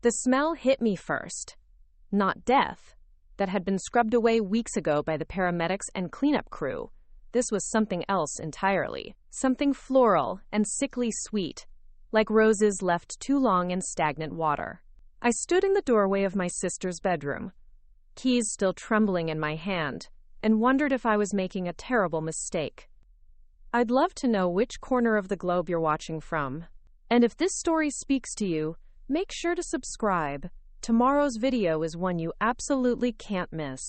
The smell hit me first. Not death, that had been scrubbed away weeks ago by the paramedics and cleanup crew. This was something else entirely. Something floral and sickly sweet, like roses left too long in stagnant water. I stood in the doorway of my sister's bedroom, keys still trembling in my hand, and wondered if I was making a terrible mistake. I'd love to know which corner of the globe you're watching from. And if this story speaks to you, make sure to subscribe. Tomorrow's video is one you absolutely can't miss.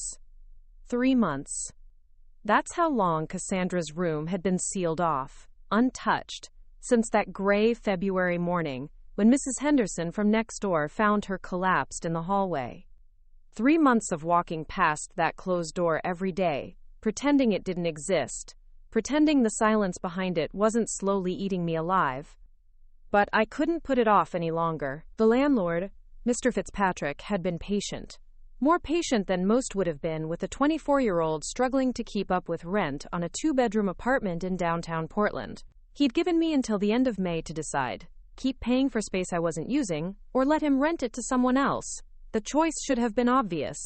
3 months. That's how long Cassandra's room had been sealed off, untouched, since that gray February morning when Mrs. Henderson from next door found her collapsed in the hallway. 3 months of walking past that closed door every day, pretending it didn't exist, pretending the silence behind it wasn't slowly eating me alive. But I couldn't put it off any longer. The landlord, Mr. Fitzpatrick, had been patient. More patient than most would have been with a 24-year-old struggling to keep up with rent on a 2-bedroom apartment in downtown Portland. He'd given me until the end of May to decide. Keep paying for space I wasn't using, or let him rent it to someone else. The choice should have been obvious.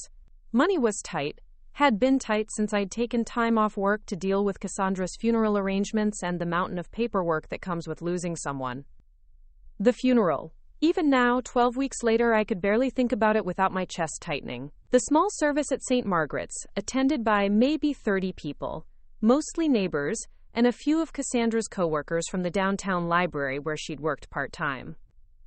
Money was tight, had been tight since I'd taken time off work to deal with Cassandra's funeral arrangements and the mountain of paperwork that comes with losing someone. The funeral. Even now, 12 weeks later, I could barely think about it without my chest tightening. The small service at St. Margaret's, attended by maybe 30 people, mostly neighbors, and a few of Cassandra's coworkers from the downtown library where she'd worked part-time.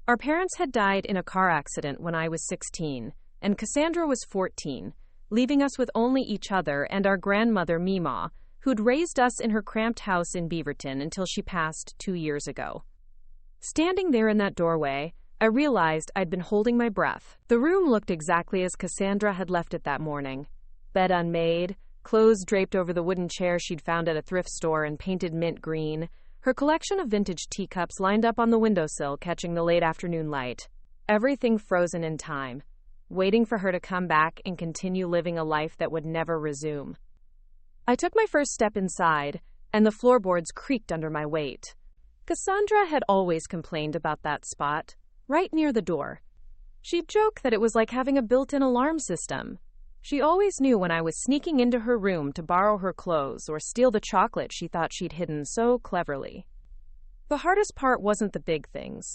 Our parents had died in a car accident when I was 16, and Cassandra was 14, leaving us with only each other and our grandmother Meemaw, who'd raised us in her cramped house in Beaverton until she passed 2 years ago. Standing there in that doorway, I realized I'd been holding my breath. The room looked exactly as Cassandra had left it that morning. Bed unmade, clothes draped over the wooden chair she'd found at a thrift store and painted mint green, her collection of vintage teacups lined up on the windowsill catching the late afternoon light. Everything frozen in time, waiting for her to come back and continue living a life that would never resume. I took my first step inside, and the floorboards creaked under my weight. Cassandra had always complained about that spot, right near the door. She'd joke that it was like having a built-in alarm system. She always knew when I was sneaking into her room to borrow her clothes or steal the chocolate she thought she'd hidden so cleverly. The hardest part wasn't the big things.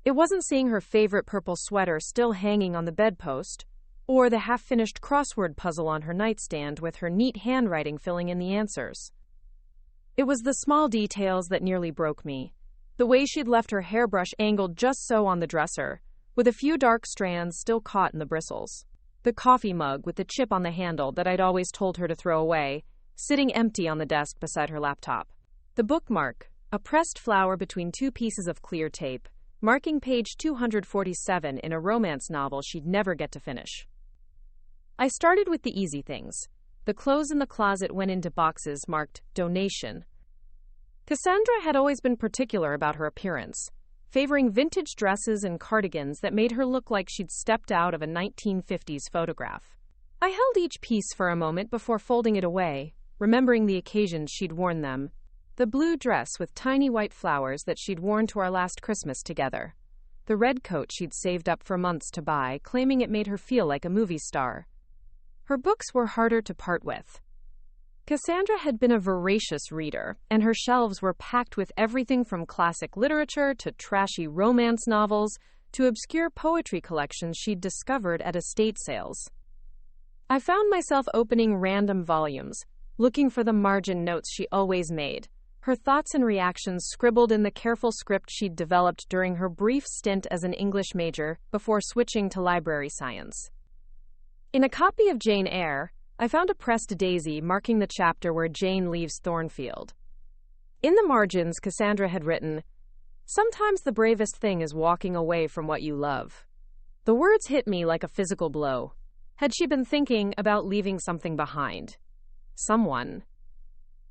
It wasn't seeing her favorite purple sweater still hanging on the bedpost, or the half-finished crossword puzzle on her nightstand with her neat handwriting filling in the answers. It was the small details that nearly broke me. The way she'd left her hairbrush angled just so on the dresser, with a few dark strands still caught in the bristles. The coffee mug with the chip on the handle that I'd always told her to throw away, sitting empty on the desk beside her laptop. The bookmark, a pressed flower between 2 pieces of clear tape, marking page 247 in a romance novel she'd never get to finish. I started with the easy things. The clothes in the closet went into boxes marked donation. Cassandra had always been particular about her appearance, favoring vintage dresses and cardigans that made her look like she'd stepped out of a 1950s photograph. I held each piece for a moment before folding it away, remembering the occasions she'd worn them. The blue dress with tiny white flowers that she'd worn to our last Christmas together. The red coat she'd saved up for months to buy, claiming it made her feel like a movie star. Her books were harder to part with. Cassandra had been a voracious reader, and her shelves were packed with everything from classic literature to trashy romance novels to obscure poetry collections she'd discovered at estate sales. I found myself opening random volumes, looking for the margin notes she always made, her thoughts and reactions scribbled in the careful script she'd developed during her brief stint as an English major before switching to library science. In a copy of Jane Eyre, I found a pressed daisy marking the chapter where Jane leaves Thornfield. In the margins, Cassandra had written, "Sometimes the bravest thing is walking away from what you love." The words hit me like a physical blow. Had she been thinking about leaving something behind? Someone.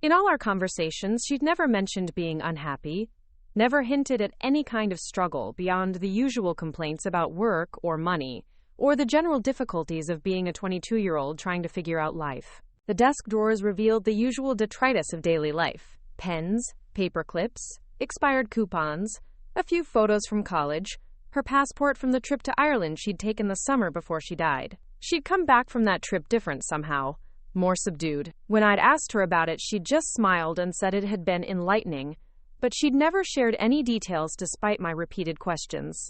In all our conversations, she'd never mentioned being unhappy, never hinted at any kind of struggle beyond the usual complaints about work or money, or the general difficulties of being a 22-year-old trying to figure out life. The desk drawers revealed the usual detritus of daily life. Pens, paper clips, expired coupons, a few photos from college, Her passport from the trip to Ireland she'd taken the summer before she died. She'd come back from that trip different somehow, more subdued. When I'd asked her about it, she'd just smiled and said it had been enlightening, but she'd never shared any details despite my repeated questions.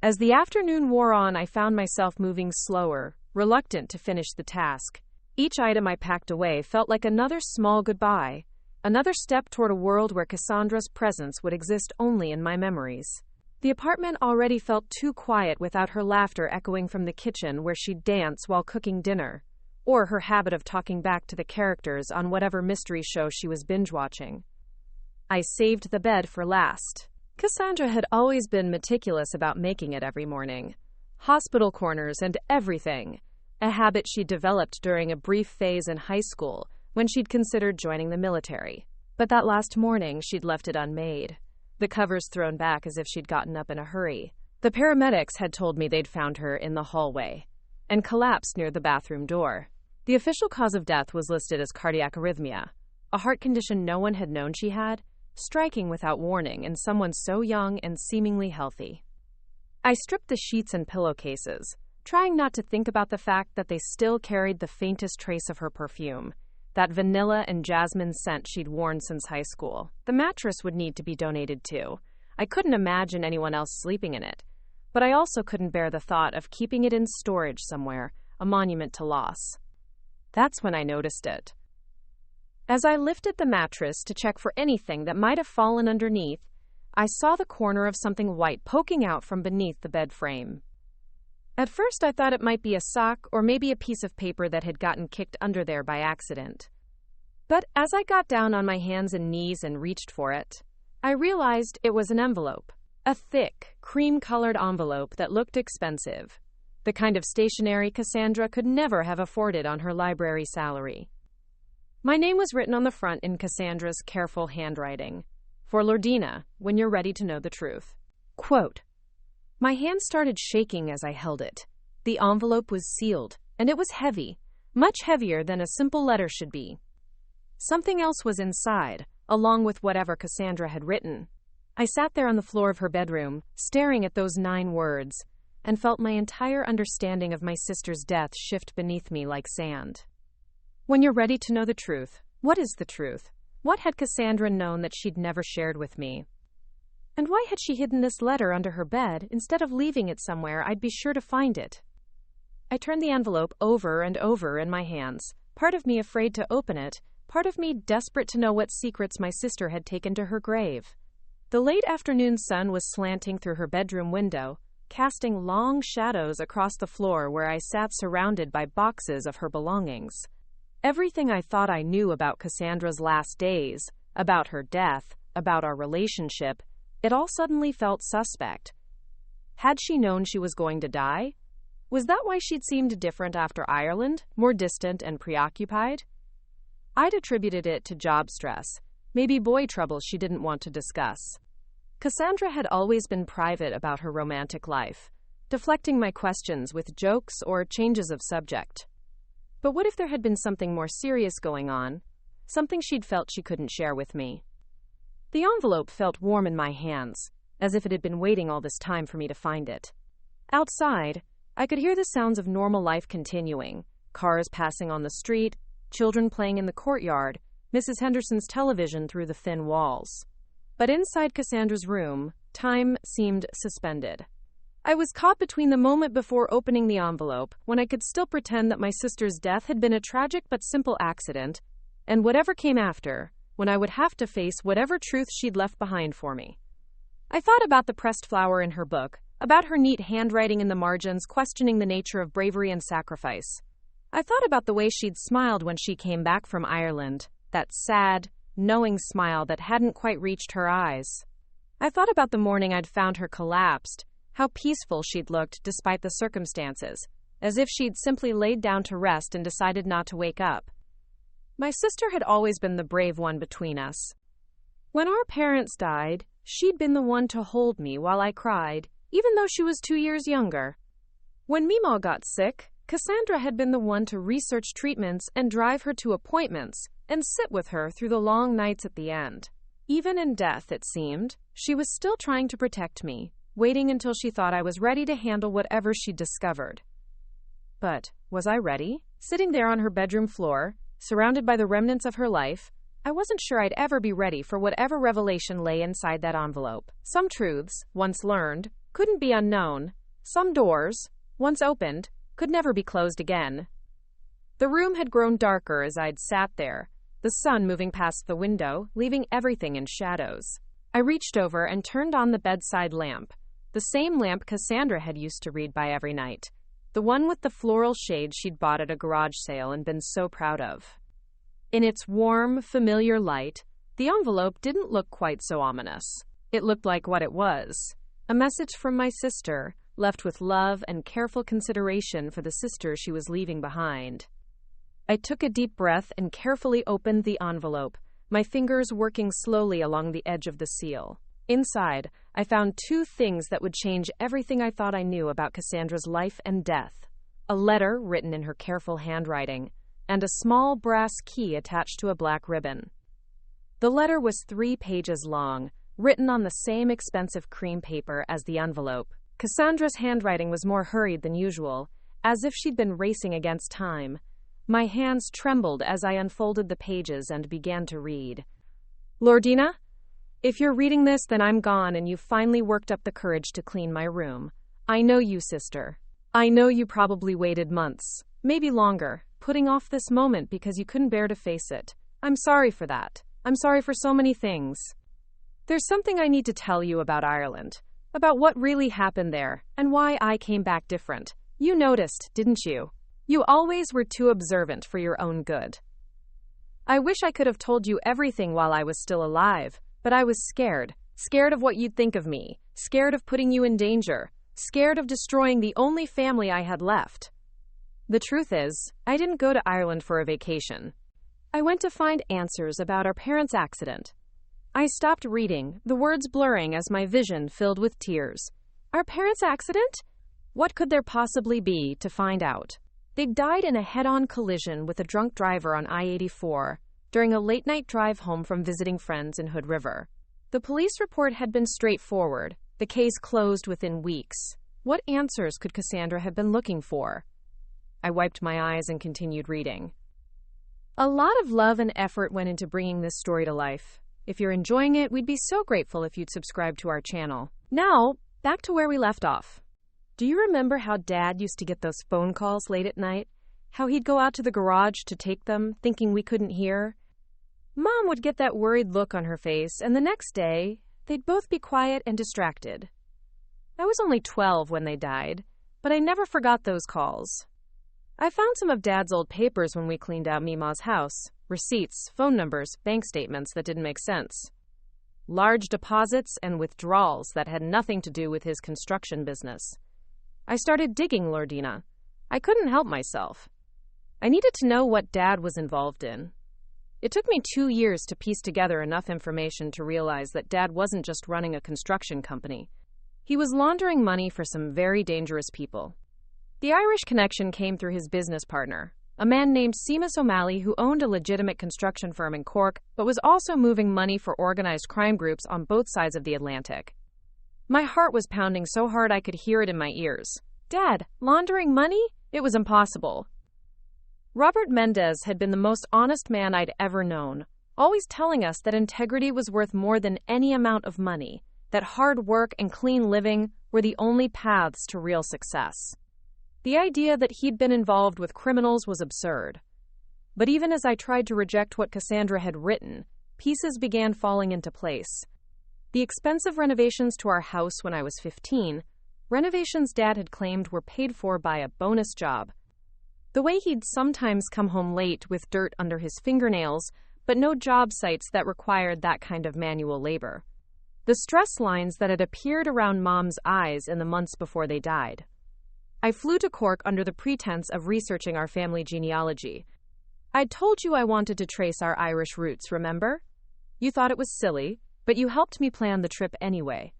As the afternoon wore on, I found myself moving slower, reluctant to finish the task. Each item I packed away felt like another small goodbye, another step toward a world where Cassandra's presence would exist only in my memories. The apartment already felt too quiet without her laughter echoing from the kitchen where she'd dance while cooking dinner, or her habit of talking back to the characters on whatever mystery show she was binge-watching. I saved the bed for last. Cassandra had always been meticulous about making it every morning. Hospital corners and everything. A habit she'd developed during a brief phase in high school when she'd considered joining the military. But that last morning, she'd left it unmade. The covers thrown back as if she'd gotten up in a hurry. The paramedics had told me they'd found her in the hallway and collapsed near the bathroom door. The official cause of death was listed as cardiac arrhythmia, a heart condition no one had known she had, striking without warning in someone so young and seemingly healthy. I stripped the sheets and pillowcases, trying not to think about the fact that they still carried the faintest trace of her perfume, that vanilla and jasmine scent she'd worn since high school. The mattress would need to be donated too. I couldn't imagine anyone else sleeping in it, but I also couldn't bear the thought of keeping it in storage somewhere, a monument to loss. That's when I noticed it. As I lifted the mattress to check for anything that might have fallen underneath, I saw the corner of something white poking out from beneath the bed frame. At first, I thought it might be a sock or maybe a piece of paper that had gotten kicked under there by accident. But as I got down on my hands and knees and reached for it, I realized it was an envelope. A thick, cream-colored envelope that looked expensive. The kind of stationery Cassandra could never have afforded on her library salary. My name was written on the front in Cassandra's careful handwriting. For Lordina, when you're ready to know the truth. Quote, my hand started shaking as I held it. The envelope was sealed, and it was heavy, much heavier than a simple letter should be. Something else was inside, along with whatever Cassandra had written. I sat there on the floor of her bedroom, staring at those 9 words, and felt my entire understanding of my sister's death shift beneath me like sand. When you're ready to know the truth, what is the truth? What had Cassandra known that she'd never shared with me? And why had she hidden this letter under her bed instead of leaving it somewhere I'd be sure to find it? I turned the envelope over and over in my hands, part of me afraid to open it, part of me desperate to know what secrets my sister had taken to her grave. The late afternoon sun was slanting through her bedroom window, casting long shadows across the floor where I sat surrounded by boxes of her belongings. Everything I thought I knew about Cassandra's last days, about her death, about our relationship, it all suddenly felt suspect. Had she known she was going to die? Was that why she'd seemed different after Ireland, more distant and preoccupied? I'd attributed it to job stress, maybe boy trouble she didn't want to discuss. Cassandra had always been private about her romantic life, deflecting my questions with jokes or changes of subject. But what if there had been something more serious going on, something she'd felt she couldn't share with me? The envelope felt warm in my hands, as if it had been waiting all this time for me to find it. Outside, I could hear the sounds of normal life continuing, cars passing on the street, children playing in the courtyard, Mrs. Henderson's television through the thin walls. But inside Cassandra's room, time seemed suspended. I was caught between the moment before opening the envelope, when I could still pretend that my sister's death had been a tragic but simple accident, and whatever came after, when I would have to face whatever truth she'd left behind for me. I thought about the pressed flower in her book, about her neat handwriting in the margins questioning the nature of bravery and sacrifice. I thought about the way she'd smiled when she came back from Ireland, that sad, knowing smile that hadn't quite reached her eyes. I thought about the morning I'd found her collapsed, how peaceful she'd looked despite the circumstances, as if she'd simply laid down to rest and decided not to wake up. My sister had always been the brave one between us. When our parents died, she'd been the one to hold me while I cried, even though she was 2 years younger. When Meemaw got sick, Cassandra had been the one to research treatments and drive her to appointments and sit with her through the long nights at the end. Even in death, it seemed, she was still trying to protect me, waiting until she thought I was ready to handle whatever she'd discovered. But was I ready? Sitting there on her bedroom floor, surrounded by the remnants of her life, I wasn't sure I'd ever be ready for whatever revelation lay inside that envelope. Some truths, once learned, couldn't be unknown. Some doors, once opened, could never be closed again. The room had grown darker as I'd sat there, the sun moving past the window, leaving everything in shadows. I reached over and turned on the bedside lamp, the same lamp Cassandra had used to read by every night, the one with the floral shade she'd bought at a garage sale and been so proud of. In its warm, familiar light, the envelope didn't look quite so ominous. It looked like what it was, a message from my sister, left with love and careful consideration for the sister she was leaving behind. I took a deep breath and carefully opened the envelope, my fingers working slowly along the edge of the seal. Inside, I found two things that would change everything I thought I knew about Cassandra's life and death: a letter written in her careful handwriting, and a small brass key attached to a black ribbon. The letter was 3 pages long, written on the same expensive cream paper as the envelope. Cassandra's handwriting was more hurried than usual, as if she'd been racing against time. My hands trembled as I unfolded the pages and began to read. Lordina, if you're reading this, then I'm gone and you've finally worked up the courage to clean my room. I know you, sister. I know you probably waited months, maybe longer, putting off this moment because you couldn't bear to face it. I'm sorry for that. I'm sorry for so many things. There's something I need to tell you about Ireland, about what really happened there, and why I came back different. You noticed, didn't you? You always were too observant for your own good. I wish I could have told you everything while I was still alive, but I was scared. Scared of what you'd think of me, scared of putting you in danger, scared of destroying the only family I had left. The truth is, I didn't go to Ireland for a vacation. I went to find answers about our parents' accident. I stopped reading, the words blurring as my vision filled with tears. Our parents' accident? What could there possibly be to find out? They'd died in a head-on collision with a drunk driver on I-84 during a late-night drive home from visiting friends in Hood River. The police report had been straightforward, the case closed within weeks. What answers could Cassandra have been looking for? I wiped my eyes and continued reading. A lot of love and effort went into bringing this story to life. If you're enjoying it, we'd be so grateful if you'd subscribe to our channel. Now, back to where we left off. Do you remember how Dad used to get those phone calls late at night? How he'd go out to the garage to take them, thinking we couldn't hear? Mom would get that worried look on her face, and the next day, they'd both be quiet and distracted. I was only 12 when they died, but I never forgot those calls. I found some of Dad's old papers when we cleaned out Mima's house. Receipts, phone numbers, bank statements that didn't make sense. Large deposits and withdrawals that had nothing to do with his construction business. I started digging, Lordina. I couldn't help myself. I needed to know what Dad was involved in. It took me 2 years to piece together enough information to realize that Dad wasn't just running a construction company. He was laundering money for some very dangerous people. The Irish connection came through his business partner, a man named Seamus O'Malley, who owned a legitimate construction firm in Cork, but was also moving money for organized crime groups on both sides of the Atlantic. My heart was pounding so hard I could hear it in my ears. Dad, laundering money? It was impossible. Robert Mendez had been the most honest man I'd ever known, always telling us that integrity was worth more than any amount of money, that hard work and clean living were the only paths to real success. The idea that he'd been involved with criminals was absurd. But even as I tried to reject what Cassandra had written, pieces began falling into place. The expensive renovations to our house when I was 15, renovations Dad had claimed were paid for by a bonus job. The way he'd sometimes come home late with dirt under his fingernails, but no job sites that required that kind of manual labor. The stress lines that had appeared around Mom's eyes in the months before they died. I flew to Cork under the pretense of researching our family genealogy. I'd told you I wanted to trace our Irish roots, remember? You thought it was silly, but you helped me plan the trip anyway.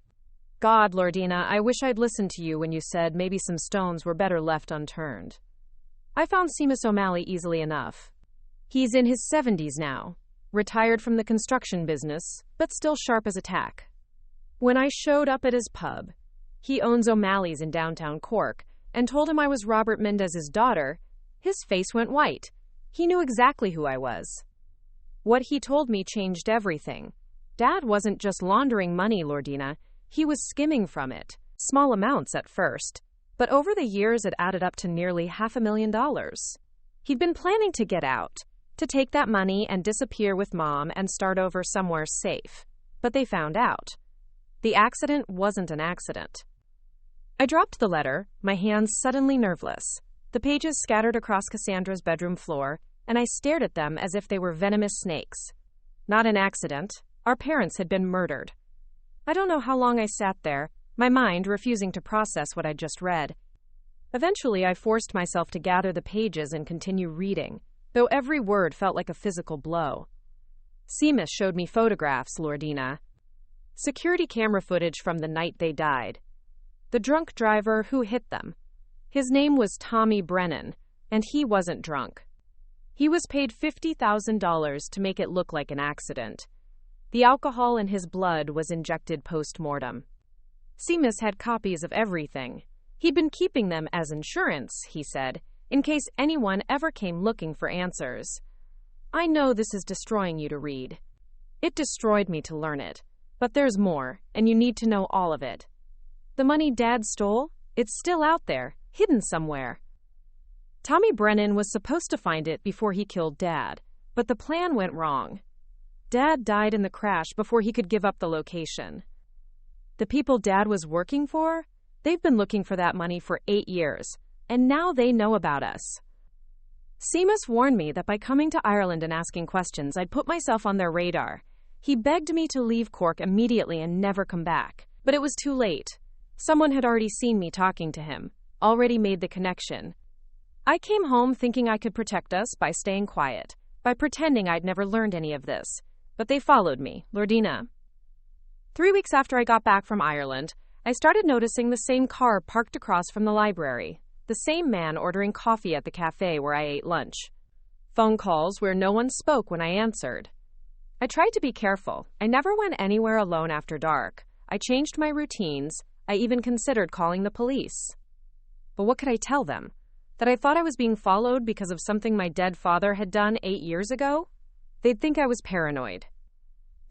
God, Lordina, I wish I'd listened to you when you said maybe some stones were better left unturned. I found Seamus O'Malley easily enough. He's in his 70s now, retired from the construction business, but still sharp as a tack. When I showed up at his pub, He owns O'Malley's in downtown Cork, and told him I was Robert Mendez's daughter. His face went white. He knew exactly who I was. What he told me changed everything. Dad wasn't just laundering money, Lordina. He was skimming from it. Small amounts at first, but over the years it added up to nearly $500,000. He'd been planning to get out, to take that money and disappear with Mom and start over somewhere safe. But they found out. The accident wasn't an accident. I dropped the letter, my hands suddenly nerveless. The pages scattered across Cassandra's bedroom floor, and I stared at them as if they were venomous snakes. Not an accident. Our parents had been murdered. I don't know how long I sat there, my mind refusing to process what I'd just read. Eventually, I forced myself to gather the pages and continue reading, though every word felt like a physical blow. Seamus showed me photographs, Lordina. Security camera footage from the night they died. The drunk driver who hit them. His name was Tommy Brennan, and he wasn't drunk. He was paid $50,000 to make it look like an accident. The alcohol in his blood was injected post-mortem. Seamus had copies of everything. He'd been keeping them as insurance, he said, in case anyone ever came looking for answers. I know this is destroying you to read. It destroyed me to learn it. But there's more, and you need to know all of it. The money Dad stole? It's still out there, hidden somewhere. Tommy Brennan was supposed to find it before he killed Dad, but the plan went wrong. Dad died in the crash before he could give up the location. The people Dad was working for? They've been looking for that money for 8 years, and now they know about us. Seamus warned me that by coming to Ireland and asking questions, I'd put myself on their radar. He begged me to leave Cork immediately and never come back, but it was too late. Someone had already seen me talking to him, already made the connection. I came home thinking I could protect us by staying quiet, by pretending I'd never learned any of this, but they followed me, Lordina. 3 weeks after I got back from Ireland, I started noticing the same car parked across from the library, the same man ordering coffee at the cafe where I ate lunch. Phone calls where no one spoke when I answered. I tried to be careful. I never went anywhere alone after dark. I changed my routines. I even considered calling the police. But what could I tell them? That I thought I was being followed because of something my dead father had done 8 years ago? They'd think I was paranoid.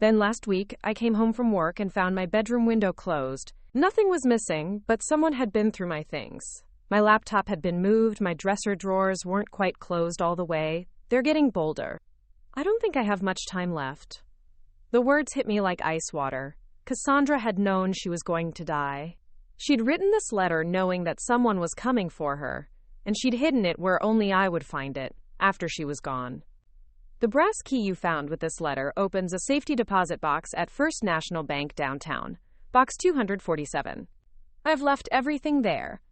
Then last week, I came home from work and found my bedroom window closed. Nothing was missing, but someone had been through my things. My laptop had been moved, my dresser drawers weren't quite closed all the way. They're getting bolder. I don't think I have much time left. The words hit me like ice water. Cassandra had known she was going to die. She'd written this letter knowing that someone was coming for her, and she'd hidden it where only I would find it, after she was gone. The brass key you found with this letter opens a safety deposit box at First National Bank downtown, box 247. I've left everything there.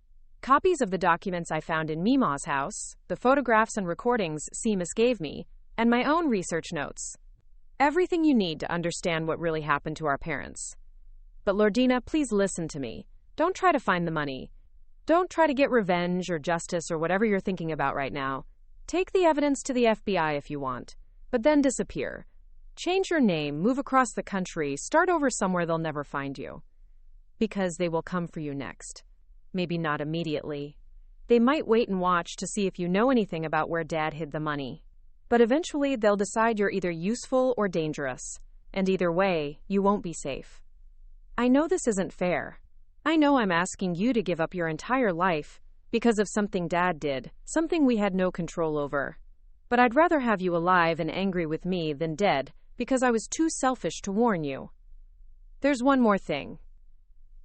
Copies of the documents I found in Mima's house, the photographs and recordings Seamus gave me, and my own research notes. Everything you need to understand what really happened to our parents. But Lordina, please listen to me. Don't try to find the money. Don't try to get revenge or justice or whatever you're thinking about right now. Take the evidence to the FBI if you want, but then disappear. Change your name, move across the country, start over somewhere they'll never find you. Because they will come for you next. Maybe not immediately. They might wait and watch to see if you know anything about where Dad hid the money. But eventually, they'll decide you're either useful or dangerous, and either way, you won't be safe. I know this isn't fair. I know I'm asking you to give up your entire life because of something Dad did, something we had no control over. But I'd rather have you alive and angry with me than dead because I was too selfish to warn you. There's one more thing.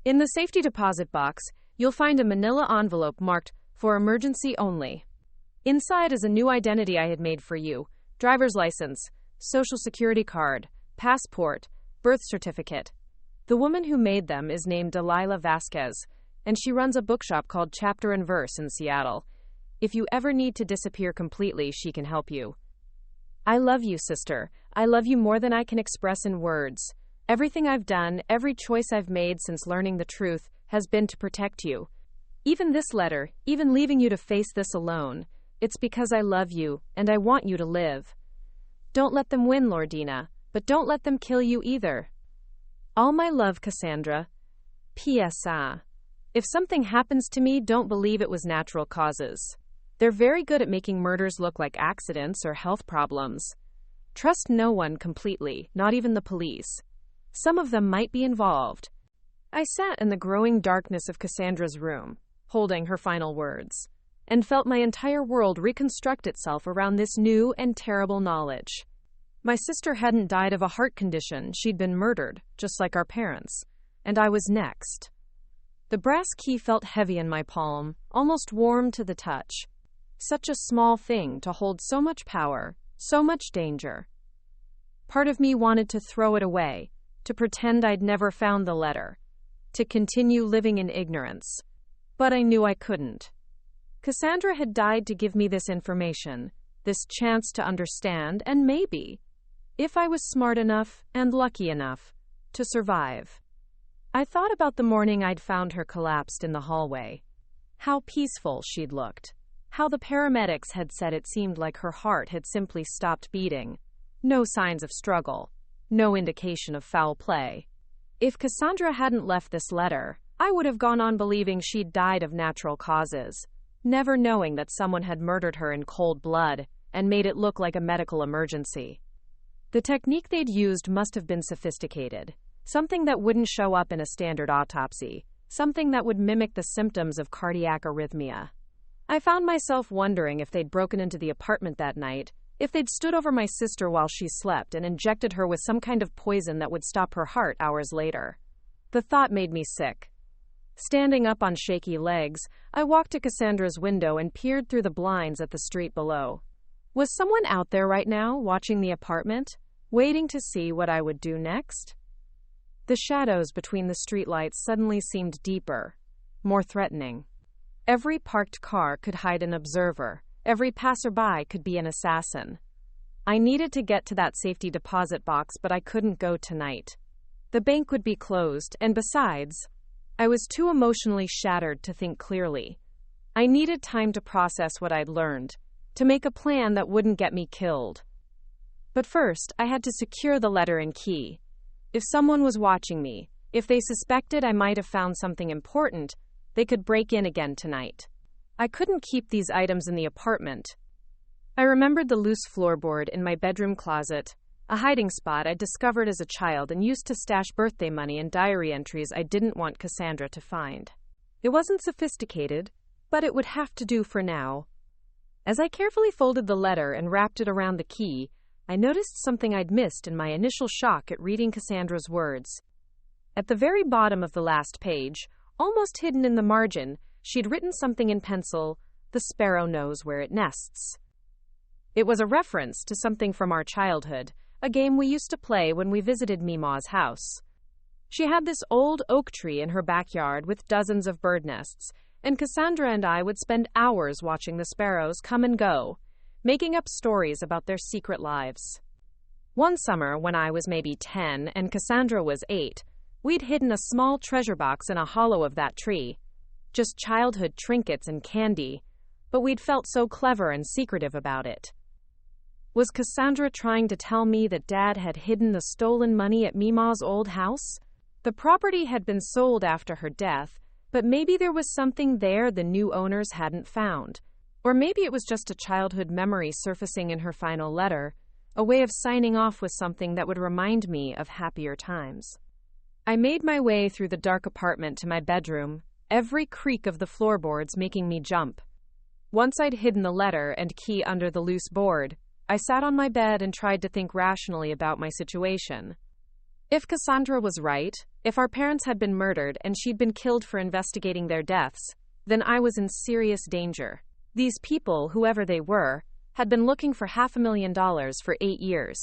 In the safety deposit box, you'll find a manila envelope marked for emergency only. Inside is a new identity I had made for you: driver's license, social security card, passport, birth certificate. The woman who made them is named Delilah Vasquez, and she runs a bookshop called Chapter and Verse in Seattle. If you ever need to disappear completely, she can help you. I love you, sister. I love you more than I can express in words. Everything I've done, every choice I've made since learning the truth, has been to protect you. Even this letter, even leaving you to face this alone, it's because I love you, and I want you to live. Don't let them win, Lordina, but don't let them kill you either. All my love, Cassandra. P.S. If something happens to me, don't believe it was natural causes. They're very good at making murders look like accidents or health problems. Trust no one completely, not even the police. Some of them might be involved. I sat in the growing darkness of Cassandra's room, holding her final words, and felt my entire world reconstruct itself around this new and terrible knowledge. My sister hadn't died of a heart condition, she'd been murdered, just like our parents, and I was next. The brass key felt heavy in my palm, almost warm to the touch. Such a small thing to hold so much power, so much danger. Part of me wanted to throw it away, to pretend I'd never found the letter, to continue living in ignorance. But I knew I couldn't. Cassandra had died to give me this information, this chance to understand, and maybe, if I was smart enough and lucky enough, to survive. I thought about the morning I'd found her collapsed in the hallway. How peaceful she'd looked. How the paramedics had said it seemed like her heart had simply stopped beating. No signs of struggle. No indication of foul play. If Cassandra hadn't left this letter, I would have gone on believing she'd died of natural causes, never knowing that someone had murdered her in cold blood and made it look like a medical emergency. The technique they'd used must have been sophisticated, something that wouldn't show up in a standard autopsy, something that would mimic the symptoms of cardiac arrhythmia. I found myself wondering if they'd broken into the apartment that night, if they'd stood over my sister while she slept and injected her with some kind of poison that would stop her heart hours later. The thought made me sick. Standing up on shaky legs, I walked to Cassandra's window and peered through the blinds at the street below. Was someone out there right now, watching the apartment, waiting to see what I would do next? The shadows between the streetlights suddenly seemed deeper, more threatening. Every parked car could hide an observer. Every passerby could be an assassin. I needed to get to that safety deposit box, but I couldn't go tonight. The bank would be closed, and besides, I was too emotionally shattered to think clearly. I needed time to process what I'd learned, to make a plan that wouldn't get me killed. But first, I had to secure the letter and key. If someone was watching me, if they suspected I might have found something important, they could break in again tonight. I couldn't keep these items in the apartment. I remembered the loose floorboard in my bedroom closet, a hiding spot I'd discovered as a child and used to stash birthday money and diary entries I didn't want Cassandra to find. It wasn't sophisticated, but it would have to do for now. As I carefully folded the letter and wrapped it around the key, I noticed something I'd missed in my initial shock at reading Cassandra's words. At the very bottom of the last page, almost hidden in the margin, she'd written something in pencil, "The sparrow knows where it nests." It was a reference to something from our childhood, a game we used to play when we visited Mima's house. She had this old oak tree in her backyard with dozens of bird nests, and Cassandra and I would spend hours watching the sparrows come and go, making up stories about their secret lives. One summer, when I was maybe 10 and Cassandra was 8, we'd hidden a small treasure box in a hollow of that tree. Just childhood trinkets and candy, but we'd felt so clever and secretive about it. Was Cassandra trying to tell me that Dad had hidden the stolen money at Mima's old house? The property had been sold after her death, but maybe there was something there the new owners hadn't found. Or maybe it was just a childhood memory surfacing in her final letter, a way of signing off with something that would remind me of happier times. I made my way through the dark apartment to my bedroom, every creak of the floorboards making me jump. Once I'd hidden the letter and key under the loose board, I sat on my bed and tried to think rationally about my situation. If Cassandra was right, if our parents had been murdered and she'd been killed for investigating their deaths, then I was in serious danger. These people, whoever they were, had been looking for $500,000 for 8 years.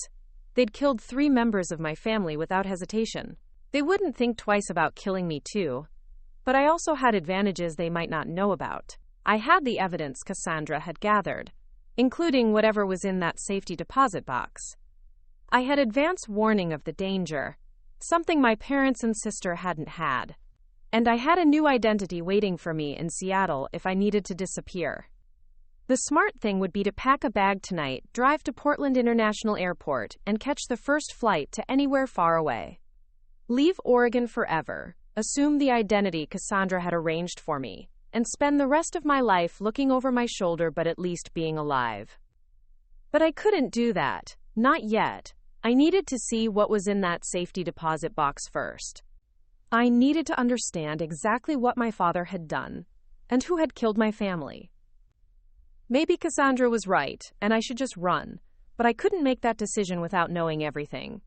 They'd killed 3 members of my family without hesitation. They wouldn't think twice about killing me too. But I also had advantages they might not know about. I had the evidence Cassandra had gathered, including whatever was in that safety deposit box. I had advance warning of the danger, something my parents and sister hadn't had. And I had a new identity waiting for me in Seattle if I needed to disappear. The smart thing would be to pack a bag tonight, drive to Portland International Airport, and catch the first flight to anywhere far away. Leave Oregon forever. assume the identity Cassandra had arranged for me, and spend the rest of my life looking over my shoulder but at least being alive. But I couldn't do that. Not yet. I needed to see what was in that safety deposit box first. I needed to understand exactly what my father had done, and who had killed my family. Maybe Cassandra was right, and I should just run, but I couldn't make that decision without knowing everything.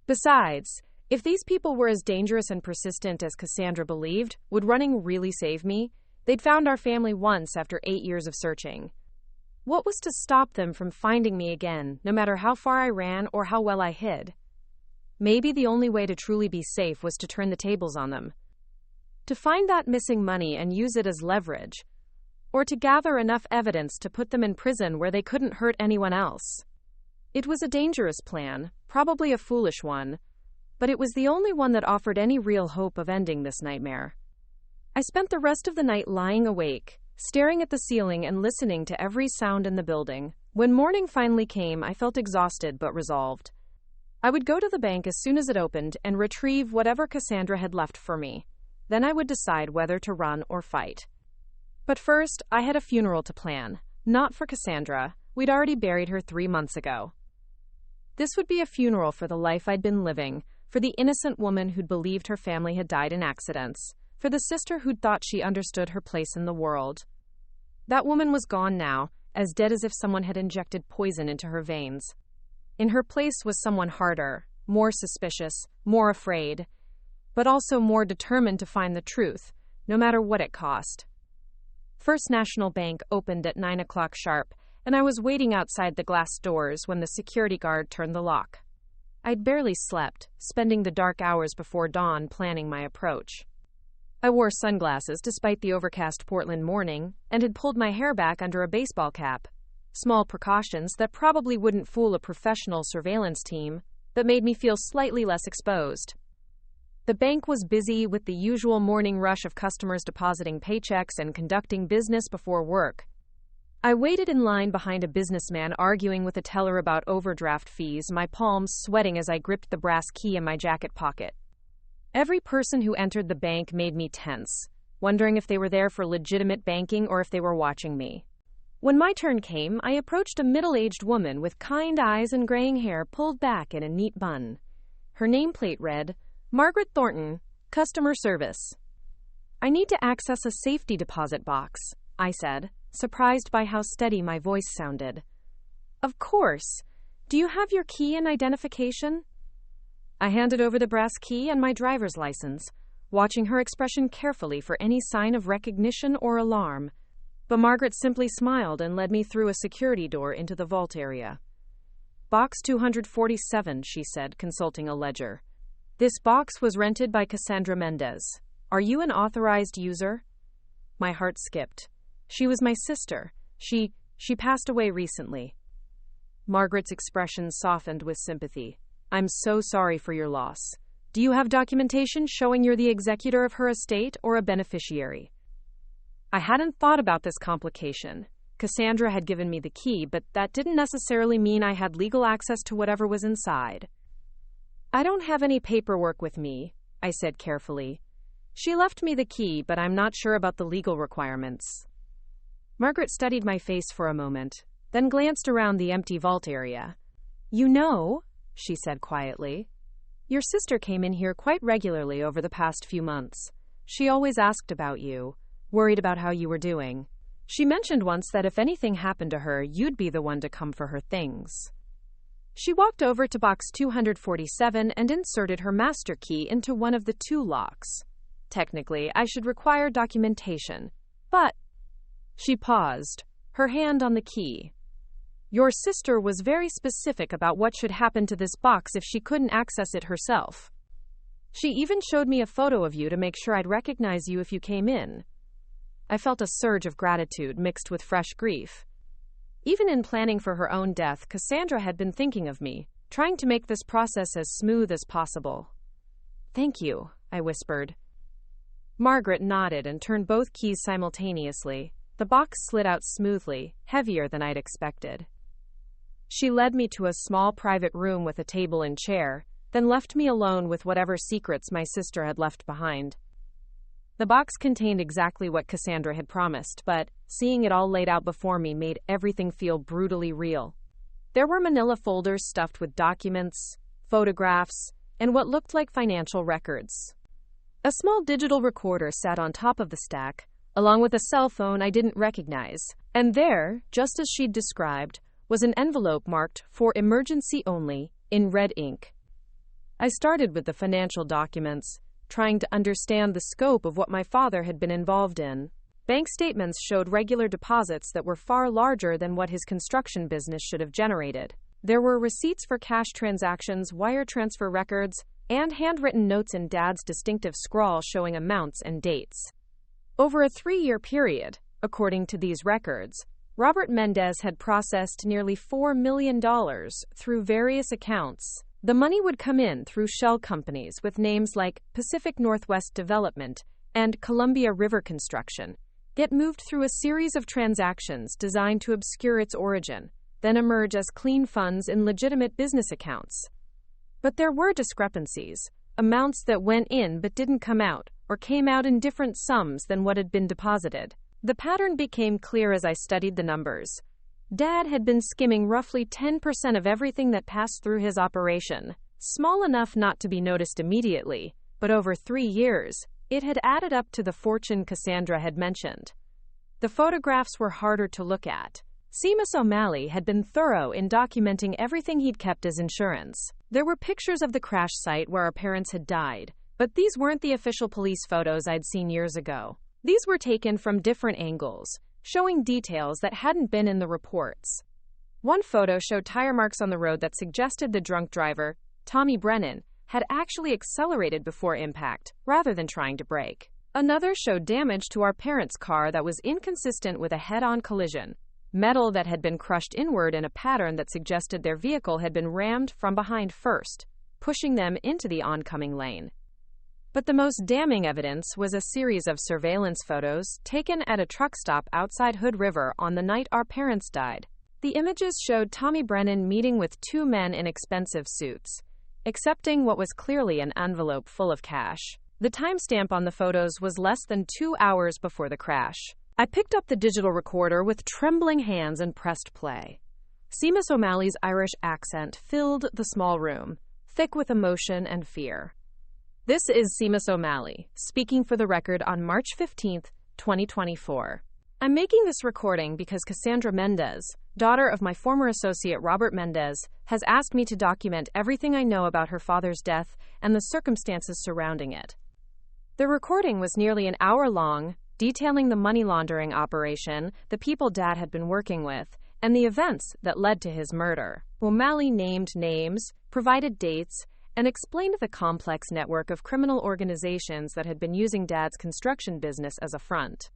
Besides, if these people were as dangerous and persistent as Cassandra believed, would running really save me? They'd found our family once after 8 years of searching. What was to stop them from finding me again, no matter how far I ran or how well I hid? Maybe the only way to truly be safe was to turn the tables on them. To find that missing money and use it as leverage, or to gather enough evidence to put them in prison where they couldn't hurt anyone else. It was a dangerous plan, probably a foolish one, but it was the only one that offered any real hope of ending this nightmare. I spent the rest of the night lying awake, staring at the ceiling and listening to every sound in the building. When morning finally came, I felt exhausted but resolved. I would go to the bank as soon as it opened and retrieve whatever Cassandra had left for me. Then I would decide whether to run or fight. But first, I had a funeral to plan. Not for Cassandra. We'd already buried her 3 months ago. This would be a funeral for the life I'd been living, for the innocent woman who'd believed her family had died in accidents, for the sister who'd thought she understood her place in the world. That woman was gone now, as dead as if someone had injected poison into her veins. In her place was someone harder, more suspicious, more afraid, but also more determined to find the truth, no matter what it cost. First National Bank opened at 9 o'clock sharp, and I was waiting outside the glass doors when the security guard turned the lock. I'd barely slept, spending the dark hours before dawn planning my approach. I wore sunglasses despite the overcast Portland morning, and had pulled my hair back under a baseball cap. Small precautions that probably wouldn't fool a professional surveillance team, but made me feel slightly less exposed. The bank was busy with the usual morning rush of customers depositing paychecks and conducting business before work. I waited in line behind a businessman arguing with a teller about overdraft fees, my palms sweating as I gripped the brass key in my jacket pocket. Every person who entered the bank made me tense, wondering if they were there for legitimate banking or if they were watching me. When my turn came, I approached a middle-aged woman with kind eyes and graying hair pulled back in a neat bun. Her nameplate read, "Margaret Thornton, Customer Service." "I need to access a safety deposit box," I said, surprised by how steady my voice sounded. "Of course. Do you have your key and identification?" I handed over the brass key and my driver's license, watching her expression carefully for any sign of recognition or alarm. But Margaret simply smiled and led me through a security door into the vault area. "Box 247, she said, consulting a ledger. "This box was rented by Cassandra Mendez. Are you an authorized user?" My heart skipped. She was my sister. She passed away recently. Margaret's expression softened with sympathy. "I'm so sorry for your loss. Do you have documentation showing you're the executor of her estate or a beneficiary?" I hadn't thought about this complication. Cassandra had given me the key, but that didn't necessarily mean I had legal access to whatever was inside. "I don't have any paperwork with me," I said carefully. "She left me the key, but I'm not sure about the legal requirements." Margaret studied my face for a moment, then glanced around the empty vault area. "You know," she said quietly, "your sister came in here quite regularly over the past few months. She always asked about you, worried about how you were doing. She mentioned once that if anything happened to her, you'd be the one to come for her things." She walked over to box 247 and inserted her master key into one of the 2 locks. Technically, I should require documentation, but... She paused, her hand on the key. "Your sister was very specific about what should happen to this box if she couldn't access it herself. She even showed me a photo of you to make sure I'd recognize you if you came in." I felt a surge of gratitude mixed with fresh grief. Even in planning for her own death, Cassandra had been thinking of me, trying to make this process as smooth as possible. "Thank you," I whispered. Margaret nodded and turned both keys simultaneously. The box slid out smoothly, heavier than I'd expected. She led me to a small private room with a table and chair, then left me alone with whatever secrets my sister had left behind. The box contained exactly what Cassandra had promised, but seeing it all laid out before me made everything feel brutally real. There were manila folders stuffed with documents, photographs, and what looked like financial records. A small digital recorder sat on top of the stack, along with a cell phone I didn't recognize. And there, just as she'd described, was an envelope marked "For Emergency Only" in red ink. I started with the financial documents, trying to understand the scope of what my father had been involved in. Bank statements showed regular deposits that were far larger than what his construction business should have generated. There were receipts for cash transactions, wire transfer records, and handwritten notes in Dad's distinctive scrawl showing amounts and dates. Over a 3-year period, according to these records, Robert Mendez had processed nearly $4 million through various accounts. The money would come in through shell companies with names like Pacific Northwest Development and Columbia River Construction, get moved through a series of transactions designed to obscure its origin, then emerge as clean funds in legitimate business accounts. But there were discrepancies, amounts that went in but didn't come out, or came out in different sums than what had been deposited. The pattern became clear as I studied the numbers. Dad had been skimming roughly 10% of everything that passed through his operation, small enough not to be noticed immediately, but over 3 years, it had added up to the fortune Cassandra had mentioned. The photographs were harder to look at. Seamus O'Malley had been thorough in documenting everything he'd kept as insurance. There were pictures of the crash site where our parents had died, but these weren't the official police photos I'd seen years ago. These were taken from different angles, showing details that hadn't been in the reports. One photo showed tire marks on the road that suggested the drunk driver, Tommy Brennan, had actually accelerated before impact, rather than trying to brake. Another showed damage to our parents' car that was inconsistent with a head-on collision, metal that had been crushed inward in a pattern that suggested their vehicle had been rammed from behind first, pushing them into the oncoming lane. But the most damning evidence was a series of surveillance photos taken at a truck stop outside Hood River on the night our parents died. The images showed Tommy Brennan meeting with 2 men in expensive suits, accepting what was clearly an envelope full of cash. The timestamp on the photos was less than 2 hours before the crash. I picked up the digital recorder with trembling hands and pressed play. Seamus O'Malley's Irish accent filled the small room, thick with emotion and fear. This is Seamus O'Malley, speaking for the record on March 15, 2024. I'm making this recording because Cassandra Mendez, daughter of my former associate Robert Mendez, has asked me to document everything I know about her father's death and the circumstances surrounding it. The recording was nearly an hour long, detailing the money laundering operation, the people Dad had been working with, and the events that led to his murder. O'Malley named names, provided dates, and explained the complex network of criminal organizations that had been using Dad's construction business as a front.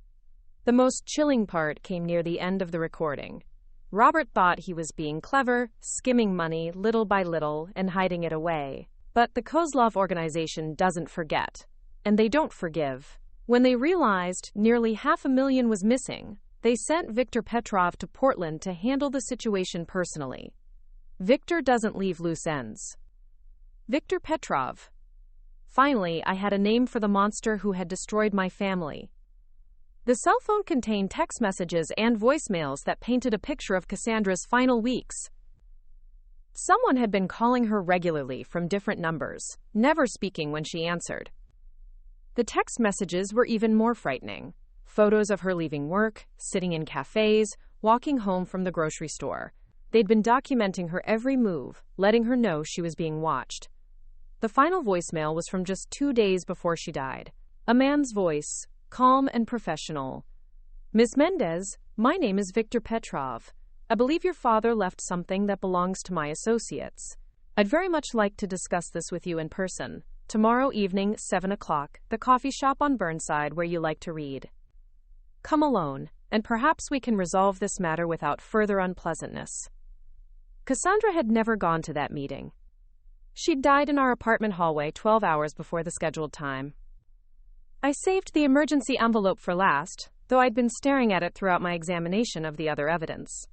The most chilling part came near the end of the recording. Robert thought he was being clever, skimming money little by little and hiding it away. But the Kozlov organization doesn't forget, and they don't forgive. When they realized nearly $500,000 was missing, they sent Viktor Petrov to Portland to handle the situation personally. Viktor doesn't leave loose ends. Viktor Petrov. Finally, I had a name for the monster who had destroyed my family. The cell phone contained text messages and voicemails that painted a picture of Cassandra's final weeks. Someone had been calling her regularly from different numbers, never speaking when she answered. The text messages were even more frightening. Photos of her leaving work, sitting in cafes, walking home from the grocery store. They'd been documenting her every move, letting her know she was being watched. The final voicemail was from just 2 days before she died. A man's voice, calm and professional. Ms. Mendez, my name is Viktor Petrov. I believe your father left something that belongs to my associates. I'd very much like to discuss this with you in person. Tomorrow evening, 7 o'clock, the coffee shop on Burnside where you like to read. Come alone, and perhaps we can resolve this matter without further unpleasantness. Cassandra had never gone to that meeting. She'd died in our apartment hallway 12 hours before the scheduled time. I saved the emergency envelope for last, though I'd been staring at it throughout my examination of the other evidence.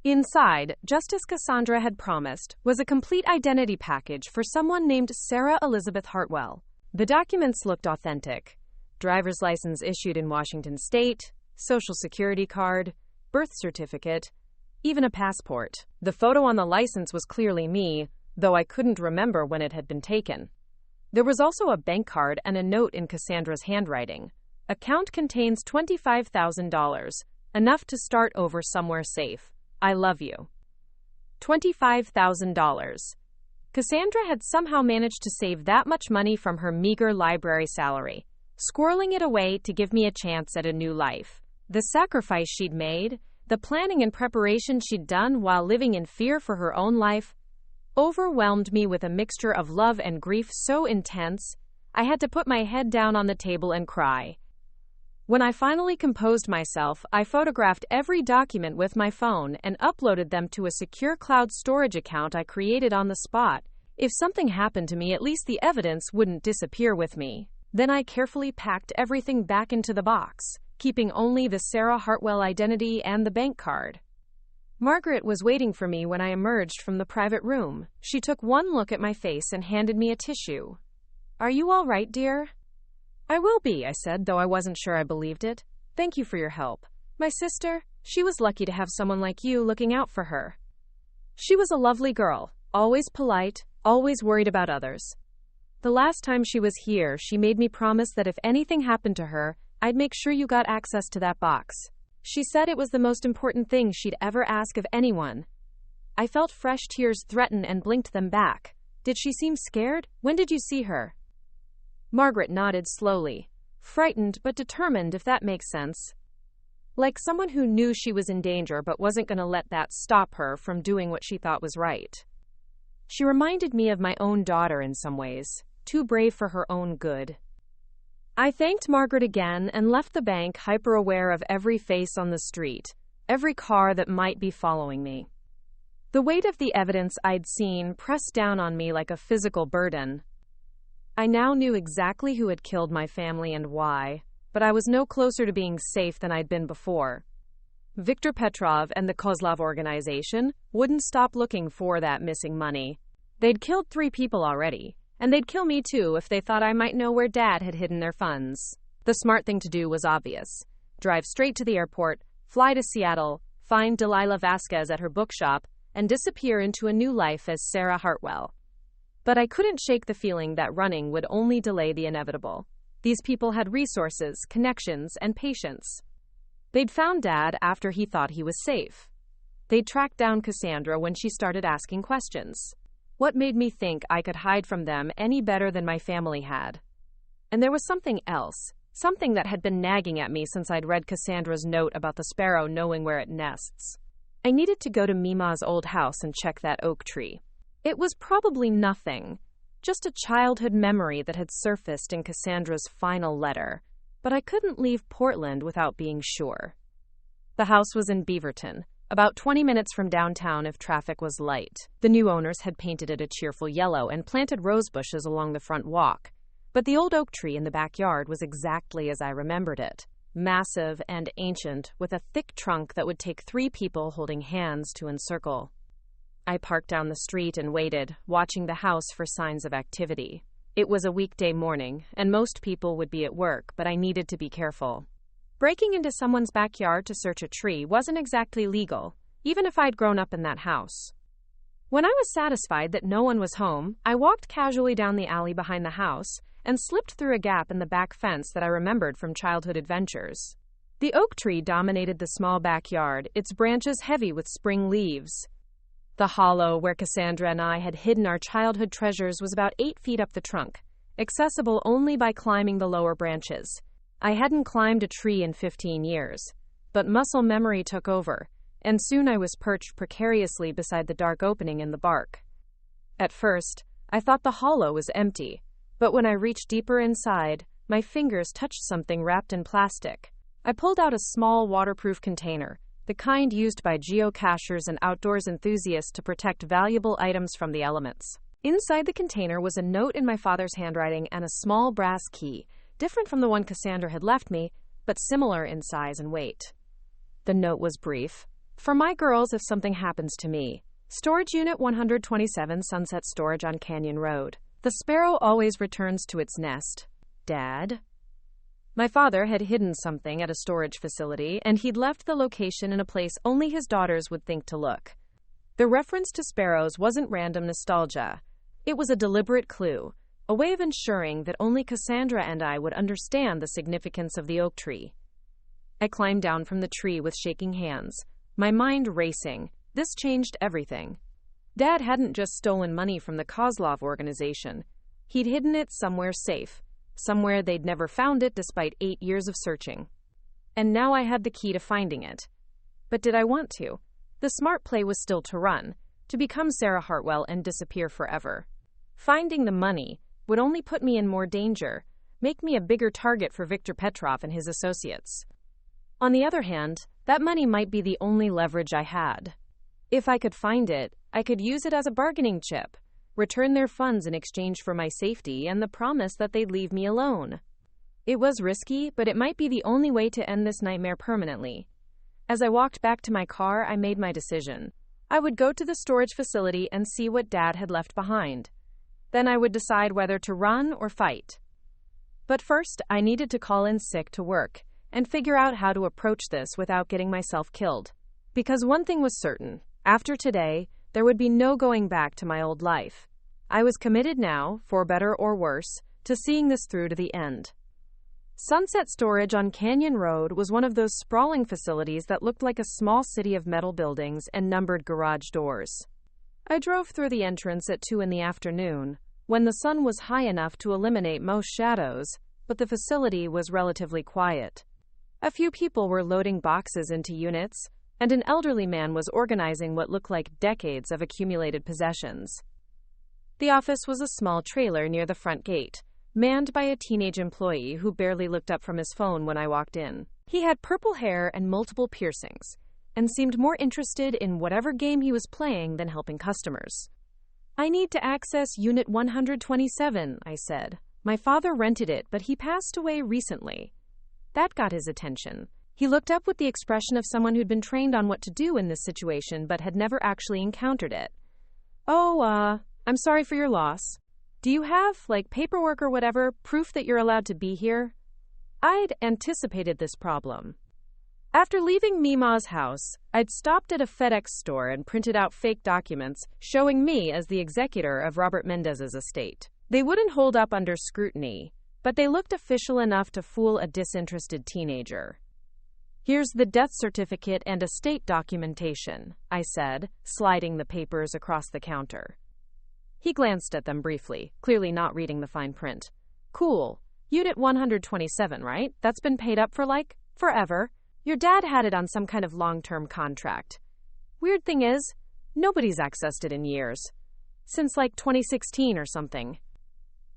Inside, just as Cassandra had promised, was a complete identity package for someone named Sarah Elizabeth Hartwell. The documents looked authentic. Driver's license issued in Washington state, social security card, birth certificate, even a passport. The photo on the license was clearly me, though I couldn't remember when it had been taken. There was also a bank card and a note in Cassandra's handwriting. Account contains $25,000, enough to start over somewhere safe. I love you. $25,000. Cassandra had somehow managed to save that much money from her meager library salary, squirreling it away to give me a chance at a new life. The sacrifice she'd made, the planning and preparation she'd done while living in fear for her own life, overwhelmed me with a mixture of love and grief so intense, I had to put my head down on the table and cry. When I finally composed myself, I photographed every document with my phone and uploaded them to a secure cloud storage account I created on the spot. If something happened to me, at least the evidence wouldn't disappear with me. Then I carefully packed everything back into the box, keeping only the Sarah Hartwell identity and the bank card. Margaret was waiting for me when I emerged from the private room. She took one look at my face and handed me a tissue. "Are you all right, dear?" "I will be," I said, though I wasn't sure I believed it. "Thank you for your help. My sister, she was lucky to have someone like you looking out for her. She was a lovely girl, always polite, always worried about others. The last time she was here, she made me promise that if anything happened to her, I'd make sure you got access to that box. She said it was the most important thing she'd ever ask of anyone." I felt fresh tears threaten and blinked them back. "Did she seem scared? When did you see her?" Margaret nodded slowly, frightened but determined, if that makes sense. Like someone who knew she was in danger but wasn't going to let that stop her from doing what she thought was right. She reminded me of my own daughter in some ways, too brave for her own good. I thanked Margaret again and left the bank, hyper-aware of every face on the street, every car that might be following me. The weight of the evidence I'd seen pressed down on me like a physical burden. I now knew exactly who had killed my family and why, but I was no closer to being safe than I'd been before. Viktor Petrov and the Kozlov organization wouldn't stop looking for that missing money. They'd killed 3 people already, and they'd kill me too if they thought I might know where Dad had hidden their funds. The smart thing to do was obvious. Drive straight to the airport, fly to Seattle, find Delilah Vasquez at her bookshop, and disappear into a new life as Sarah Hartwell. But I couldn't shake the feeling that running would only delay the inevitable. These people had resources, connections, and patience. They'd found Dad after he thought he was safe. They'd tracked down Cassandra when she started asking questions. What made me think I could hide from them any better than my family had? And there was something else, something that had been nagging at me since I'd read Cassandra's note about the sparrow knowing where it nests. I needed to go to Mima's old house and check that oak tree. It was probably nothing, just a childhood memory that had surfaced in Cassandra's final letter, but I couldn't leave Portland without being sure. The house was in Beaverton, about 20 minutes from downtown if traffic was light. The new owners had painted it a cheerful yellow and planted rose bushes along the front walk, but the old oak tree in the backyard was exactly as I remembered it, massive and ancient, with a thick trunk that would take 3 people holding hands to encircle. I parked down the street and waited, watching the house for signs of activity. It was a weekday morning, and most people would be at work, but I needed to be careful. Breaking into someone's backyard to search a tree wasn't exactly legal, even if I'd grown up in that house. When I was satisfied that no one was home, I walked casually down the alley behind the house and slipped through a gap in the back fence that I remembered from childhood adventures. The oak tree dominated the small backyard, its branches heavy with spring leaves. The hollow where Cassandra and I had hidden our childhood treasures was about 8 feet up the trunk, accessible only by climbing the lower branches. I hadn't climbed a tree in 15 years, but muscle memory took over, and soon I was perched precariously beside the dark opening in the bark. At first, I thought the hollow was empty, but when I reached deeper inside, my fingers touched something wrapped in plastic. I pulled out a small waterproof container, the kind used by geocachers and outdoors enthusiasts to protect valuable items from the elements. Inside the container was a note in my father's handwriting and a small brass key, different from the one Cassandra had left me, but similar in size and weight. The note was brief. For my girls, if something happens to me. Storage Unit 127, Sunset Storage on Canyon Road. The sparrow always returns to its nest. Dad? My father had hidden something at a storage facility, and he'd left the location in a place only his daughters would think to look. The reference to sparrows wasn't random nostalgia. It was a deliberate clue, a way of ensuring that only Cassandra and I would understand the significance of the oak tree. I climbed down from the tree with shaking hands, my mind racing. This changed everything. Dad hadn't just stolen money from the Kozlov organization. He'd hidden it somewhere safe, somewhere they'd never found it despite 8 years of searching. And now I had the key to finding it. But did I want to? The smart play was still to run, to become Sarah Hartwell and disappear forever. Finding the money would only put me in more danger, make me a bigger target for Viktor Petrov and his associates. On the other hand, that money might be the only leverage I had. If I could find it, I could use it as a bargaining chip, return their funds in exchange for my safety and the promise that they'd leave me alone. It was risky, but it might be the only way to end this nightmare permanently. As I walked back to my car, I made my decision. I would go to the storage facility and see what Dad had left behind. Then I would decide whether to run or fight. But first, I needed to call in sick to work and figure out how to approach this without getting myself killed. Because one thing was certain, after today, there would be no going back to my old life. I was committed now, for better or worse, to seeing this through to the end. Sunset Storage on Canyon Road was one of those sprawling facilities that looked like a small city of metal buildings and numbered garage doors. I drove through the entrance at 2 in the afternoon, when the sun was high enough to eliminate most shadows, but the facility was relatively quiet. A few people were loading boxes into units, and an elderly man was organizing what looked like decades of accumulated possessions. The office was a small trailer near the front gate, manned by a teenage employee who barely looked up from his phone when I walked in. He had purple hair and multiple piercings, and seemed more interested in whatever game he was playing than helping customers. "I need to access Unit 127, I said. "My father rented it, but he passed away recently." That got his attention. He looked up with the expression of someone who'd been trained on what to do in this situation but had never actually encountered it. I'm sorry for your loss. Do you have, paperwork or whatever, proof that you're allowed to be here?" I'd anticipated this problem. After leaving Mima's house, I'd stopped at a FedEx store and printed out fake documents showing me as the executor of Robert Mendez's estate. They wouldn't hold up under scrutiny, but they looked official enough to fool a disinterested teenager. "Here's the death certificate and estate documentation," I said, sliding the papers across the counter. He glanced at them briefly, clearly not reading the fine print. "Cool. Unit 127, right? That's been paid up for, forever. Your dad had it on some kind of long-term contract. Weird thing is, nobody's accessed it in years. Since, 2016 or something.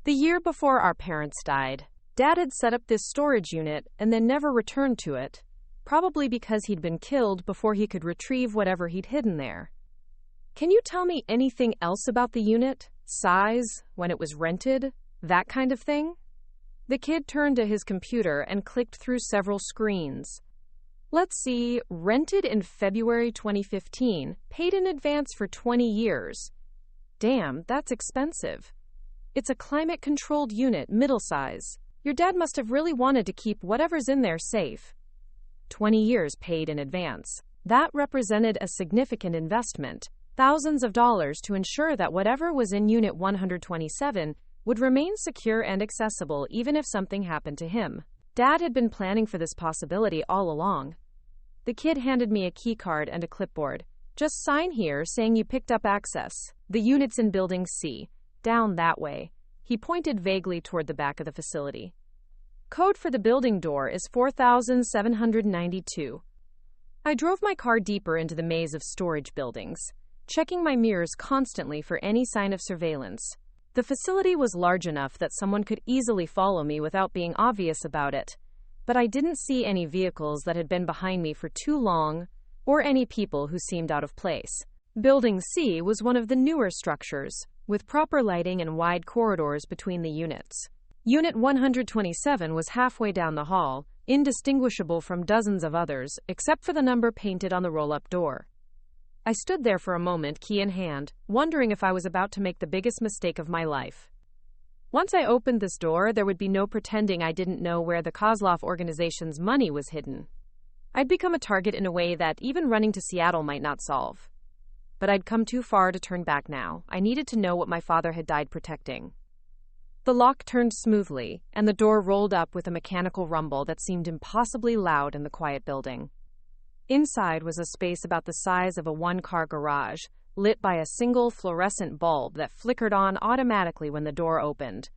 The year before our parents died, Dad had set up this storage unit and then never returned to it, probably because he'd been killed before he could retrieve whatever he'd hidden there. Can you tell me anything else about the unit? Size, when it was rented, that kind of thing?" The kid turned to his computer and clicked through several screens. "Let's see, rented in February 2015, paid in advance for 20 years. Damn, that's expensive. It's a climate-controlled unit, middle size. Your dad must have really wanted to keep whatever's in there safe. 20 years paid in advance. That represented a significant investment, thousands of dollars to ensure that whatever was in Unit 127 would remain secure and accessible even if something happened to him. Dad had been planning for this possibility all along." The kid handed me a key card and a clipboard. "Just sign here saying you picked up access. The unit's in Building C, down that way." He pointed vaguely toward the back of the facility. "Code for the building door is 4792. I drove my car deeper into the maze of storage buildings, checking my mirrors constantly for any sign of surveillance. The facility was large enough that someone could easily follow me without being obvious about it, but I didn't see any vehicles that had been behind me for too long, or any people who seemed out of place. Building C was one of the newer structures, with proper lighting and wide corridors between the units. Unit 127 was halfway down the hall, indistinguishable from dozens of others, except for the number painted on the roll-up door. I stood there for a moment, key in hand, wondering if I was about to make the biggest mistake of my life. Once I opened this door, there would be no pretending I didn't know where the Kozlov organization's money was hidden. I'd become a target in a way that even running to Seattle might not solve. But I'd come too far to turn back now. I needed to know what my father had died protecting. The lock turned smoothly, and the door rolled up with a mechanical rumble that seemed impossibly loud in the quiet building. Inside was a space about the size of a one-car garage, lit by a single fluorescent bulb that flickered on automatically when the door opened.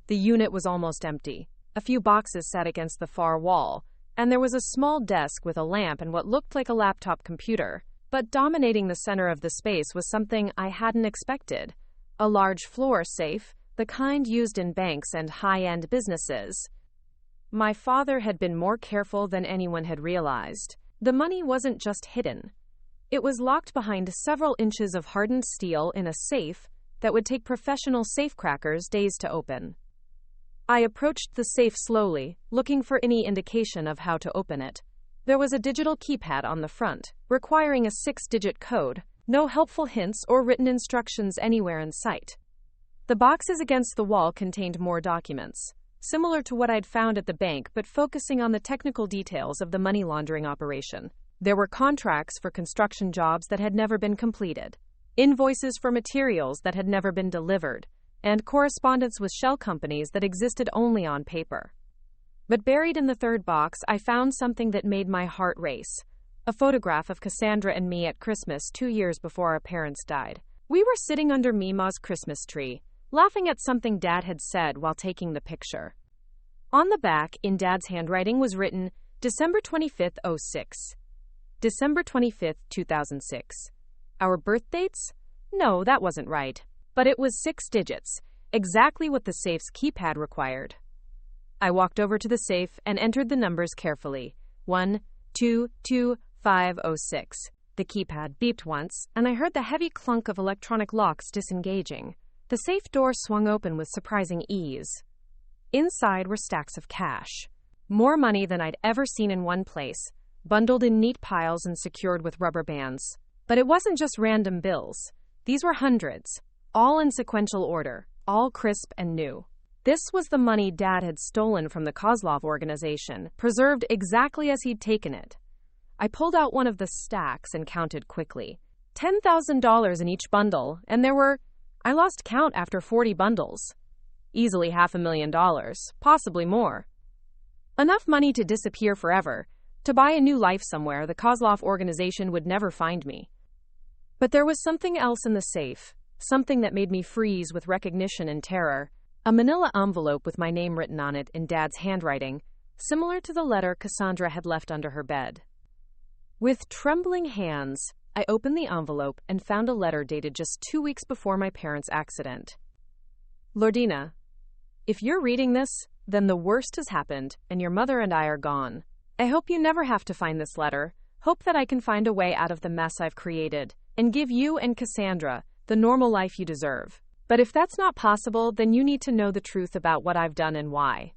The unit was almost empty. A few boxes sat against the far wall, and there was a small desk with a lamp and what looked like a laptop computer. But dominating the center of the space was something I hadn't expected: a large floor safe, the kind used in banks and high-end businesses. My father had been more careful than anyone had realized. The money wasn't just hidden. It was locked behind several inches of hardened steel in a safe that would take professional safecrackers days to open. I approached the safe slowly, looking for any indication of how to open it. There was a digital keypad on the front, requiring a 6-digit code. No helpful hints or written instructions anywhere in sight. The boxes against the wall contained more documents, similar to what I'd found at the bank, but focusing on the technical details of the money laundering operation. There were contracts for construction jobs that had never been completed, invoices for materials that had never been delivered, and correspondence with shell companies that existed only on paper. But buried in the third box, I found something that made my heart race: a photograph of Cassandra and me at Christmas 2 years before our parents died. We were sitting under Mima's Christmas tree, laughing at something Dad had said while taking the picture. On the back, in Dad's handwriting, was written, December 25th, 06. December 25th, 2006. Our birth dates? No, that wasn't right. But it was 6 digits, exactly what the safe's keypad required. I walked over to the safe and entered the numbers carefully. 122506. The keypad beeped once, and I heard the heavy clunk of electronic locks disengaging. The safe door swung open with surprising ease. Inside were stacks of cash. More money than I'd ever seen in one place, bundled in neat piles and secured with rubber bands. But it wasn't just random bills. These were hundreds, all in sequential order, all crisp and new. This was the money Dad had stolen from the Kozlov organization, preserved exactly as he'd taken it. I pulled out one of the stacks and counted quickly. $10,000 in each bundle, and I lost count after 40 bundles. Easily $500,000, possibly more. Enough money to disappear forever, to buy a new life somewhere the Kozlov organization would never find me. But there was something else in the safe, something that made me freeze with recognition and terror. A manila envelope with my name written on it in Dad's handwriting, similar to the letter Cassandra had left under her bed. With trembling hands, I opened the envelope and found a letter dated just 2 weeks before my parents' accident. Lordina, if you're reading this, then the worst has happened, and your mother and I are gone. I hope you never have to find this letter. Hope that I can find a way out of the mess I've created, and give you and Cassandra the normal life you deserve. But if that's not possible, then you need to know the truth about what I've done and why.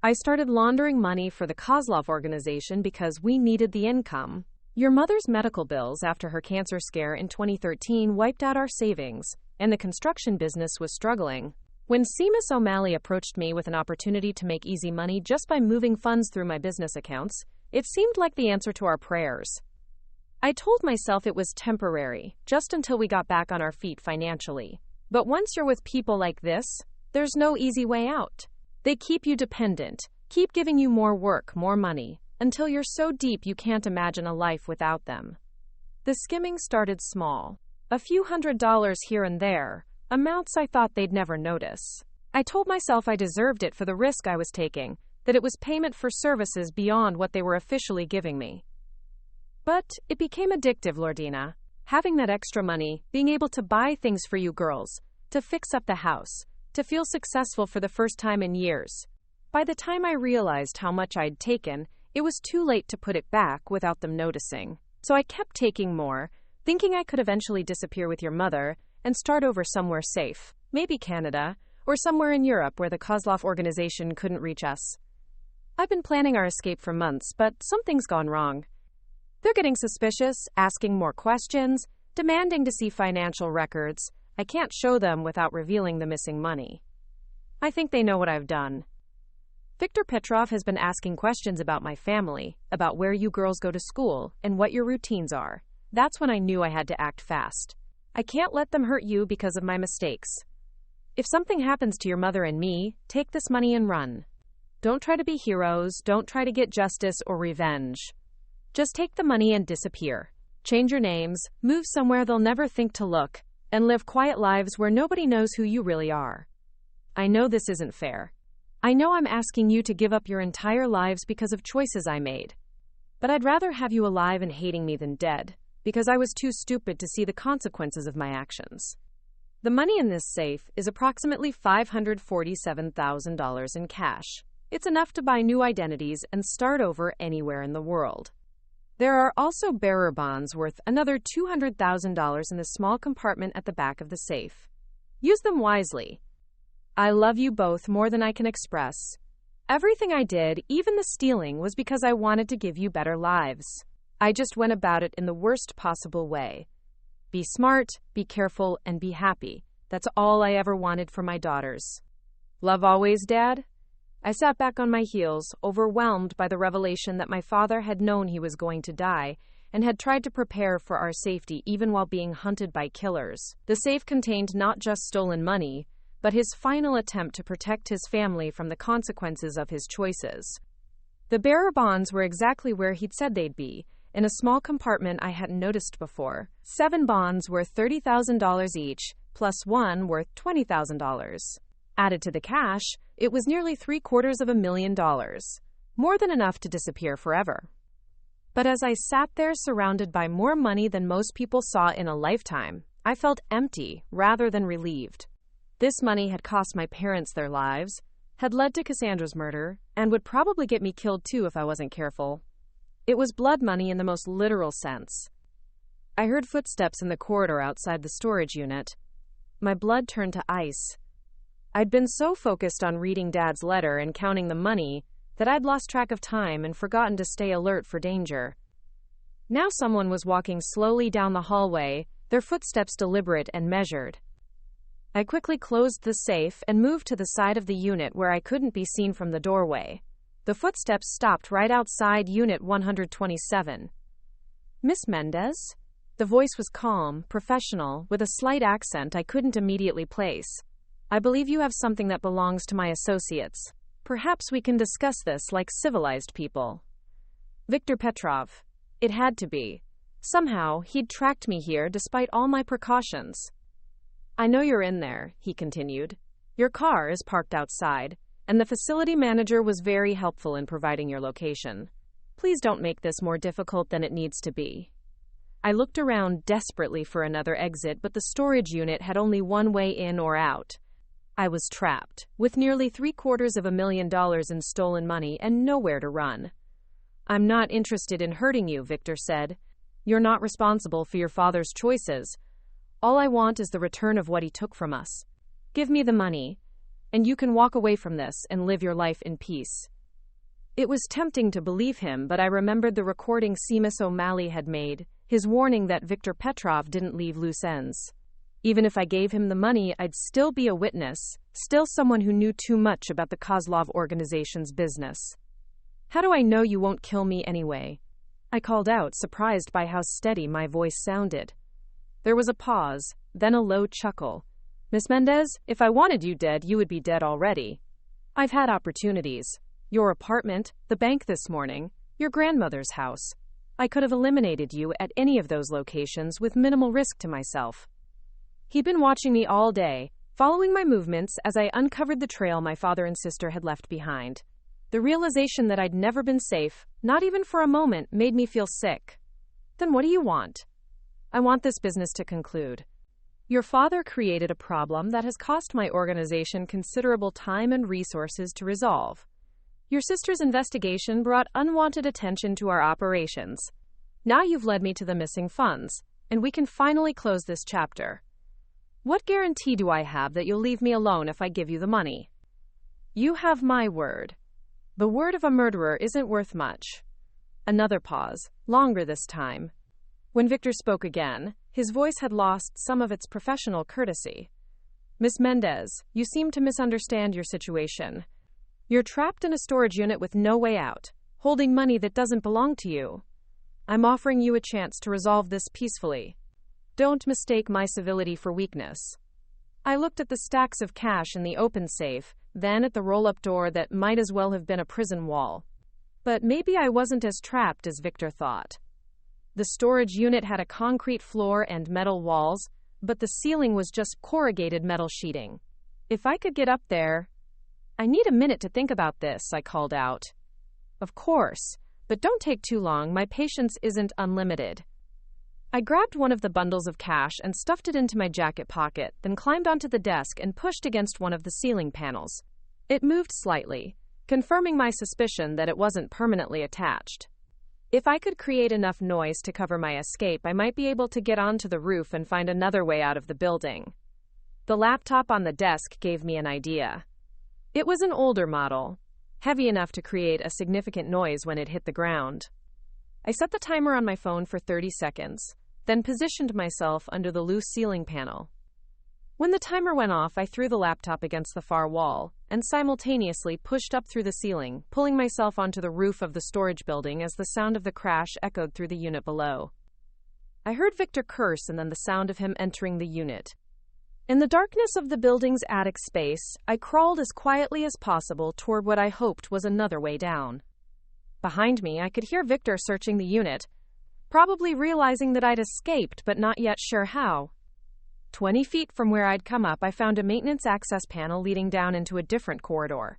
I started laundering money for the Kozlov organization because we needed the income. Your mother's medical bills after her cancer scare in 2013 wiped out our savings, and the construction business was struggling. When Seamus O'Malley approached me with an opportunity to make easy money just by moving funds through my business accounts, it seemed like the answer to our prayers. I told myself it was temporary, just until we got back on our feet financially. But once you're with people like this, there's no easy way out. They keep you dependent, keep giving you more work, more money, until you're so deep you can't imagine a life without them. The skimming started small. A few $100s here and there, amounts I thought they'd never notice. I told myself I deserved it for the risk I was taking, that it was payment for services beyond what they were officially giving me. But it became addictive, Lordina. Having that extra money, being able to buy things for you girls, to fix up the house, to feel successful for the first time in years. By the time I realized how much I'd taken, it was too late to put it back without them noticing. So I kept taking more, thinking I could eventually disappear with your mother and start over somewhere safe, maybe Canada, or somewhere in Europe where the Kozlov organization couldn't reach us. I've been planning our escape for months, but something's gone wrong. They're getting suspicious, asking more questions, demanding to see financial records. I can't show them without revealing the missing money. I think they know what I've done. Viktor Petrov has been asking questions about my family, about where you girls go to school, and what your routines are. That's when I knew I had to act fast. I can't let them hurt you because of my mistakes. If something happens to your mother and me, take this money and run. Don't try to be heroes, don't try to get justice or revenge. Just take the money and disappear. Change your names, move somewhere they'll never think to look, and live quiet lives where nobody knows who you really are. I know this isn't fair. I know I'm asking you to give up your entire lives because of choices I made. But I'd rather have you alive and hating me than dead, because I was too stupid to see the consequences of my actions. The money in this safe is approximately $547,000 in cash. It's enough to buy new identities and start over anywhere in the world. There are also bearer bonds worth another $200,000 in the small compartment at the back of the safe. Use them wisely. I love you both more than I can express. Everything I did, even the stealing, was because I wanted to give you better lives. I just went about it in the worst possible way. Be smart, be careful, and be happy. That's all I ever wanted for my daughters. Love always, Dad? I sat back on my heels, overwhelmed by the revelation that my father had known he was going to die and had tried to prepare for our safety even while being hunted by killers. The safe contained not just stolen money, but his final attempt to protect his family from the consequences of his choices. The bearer bonds were exactly where he'd said they'd be, in a small compartment I hadn't noticed before. 7 bonds worth $30,000 each, plus one worth $20,000. Added to the cash, it was nearly $750,000, more than enough to disappear forever. But as I sat there surrounded by more money than most people saw in a lifetime, I felt empty rather than relieved. This money had cost my parents their lives, had led to Cassandra's murder, and would probably get me killed too if I wasn't careful. It was blood money in the most literal sense. I heard footsteps in the corridor outside the storage unit. My blood turned to ice. I'd been so focused on reading Dad's letter and counting the money that I'd lost track of time and forgotten to stay alert for danger. Now someone was walking slowly down the hallway, their footsteps deliberate and measured. I quickly closed the safe and moved to the side of the unit where I couldn't be seen from the doorway. The footsteps stopped right outside Unit 127. Miss Mendez? The voice was calm, professional, with a slight accent I couldn't immediately place. I believe you have something that belongs to my associates. Perhaps we can discuss this like civilized people. Viktor Petrov. It had to be. Somehow, he'd tracked me here despite all my precautions. I know you're in there, he continued. Your car is parked outside, and the facility manager was very helpful in providing your location. Please don't make this more difficult than it needs to be. I looked around desperately for another exit, but the storage unit had only one way in or out. I was trapped, with nearly $750,000 in stolen money and nowhere to run. I'm not interested in hurting you, Viktor said. You're not responsible for your father's choices. All I want is the return of what he took from us. Give me the money, and you can walk away from this and live your life in peace. It was tempting to believe him, but I remembered the recording Seamus O'Malley had made, his warning that Viktor Petrov didn't leave loose ends. Even if I gave him the money, I'd still be a witness, still someone who knew too much about the Kozlov organization's business. How do I know you won't kill me anyway? I called out, surprised by how steady my voice sounded. There was a pause, then a low chuckle. Miss Mendez, if I wanted you dead, you would be dead already. I've had opportunities. Your apartment, the bank this morning, your grandmother's house. I could have eliminated you at any of those locations with minimal risk to myself. He'd been watching me all day, following my movements as I uncovered the trail my father and sister had left behind. The realization that I'd never been safe, not even for a moment, made me feel sick. Then what do you want? I want this business to conclude. Your father created a problem that has cost my organization considerable time and resources to resolve. Your sister's investigation brought unwanted attention to our operations. Now you've led me to the missing funds, and we can finally close this chapter. What guarantee do I have that you'll leave me alone if I give you the money? You have my word. The word of a murderer isn't worth much. Another pause, longer this time. When Victor spoke again, his voice had lost some of its professional courtesy. Miss Mendez, you seem to misunderstand your situation. You're trapped in a storage unit with no way out, holding money that doesn't belong to you. I'm offering you a chance to resolve this peacefully. Don't mistake my civility for weakness. I looked at the stacks of cash in the open safe, then at the roll-up door that might as well have been a prison wall. But maybe I wasn't as trapped as Victor thought. The storage unit had a concrete floor and metal walls, but the ceiling was just corrugated metal sheeting. If I could get up there... I need a minute to think about this, I called out. Of course, but don't take too long, my patience isn't unlimited. I grabbed one of the bundles of cash and stuffed it into my jacket pocket, then climbed onto the desk and pushed against one of the ceiling panels. It moved slightly, confirming my suspicion that it wasn't permanently attached. If I could create enough noise to cover my escape, I might be able to get onto the roof and find another way out of the building. The laptop on the desk gave me an idea. It was an older model, heavy enough to create a significant noise when it hit the ground. I set the timer on my phone for 30 seconds, then positioned myself under the loose ceiling panel. When the timer went off, I threw the laptop against the far wall and simultaneously pushed up through the ceiling, pulling myself onto the roof of the storage building as the sound of the crash echoed through the unit below. I heard Victor curse and then the sound of him entering the unit. In the darkness of the building's attic space, I crawled as quietly as possible toward what I hoped was another way down. Behind me, I could hear Victor searching the unit, probably realizing that I'd escaped but not yet sure how. 20 feet from where I'd come up, I found a maintenance access panel leading down into a different corridor.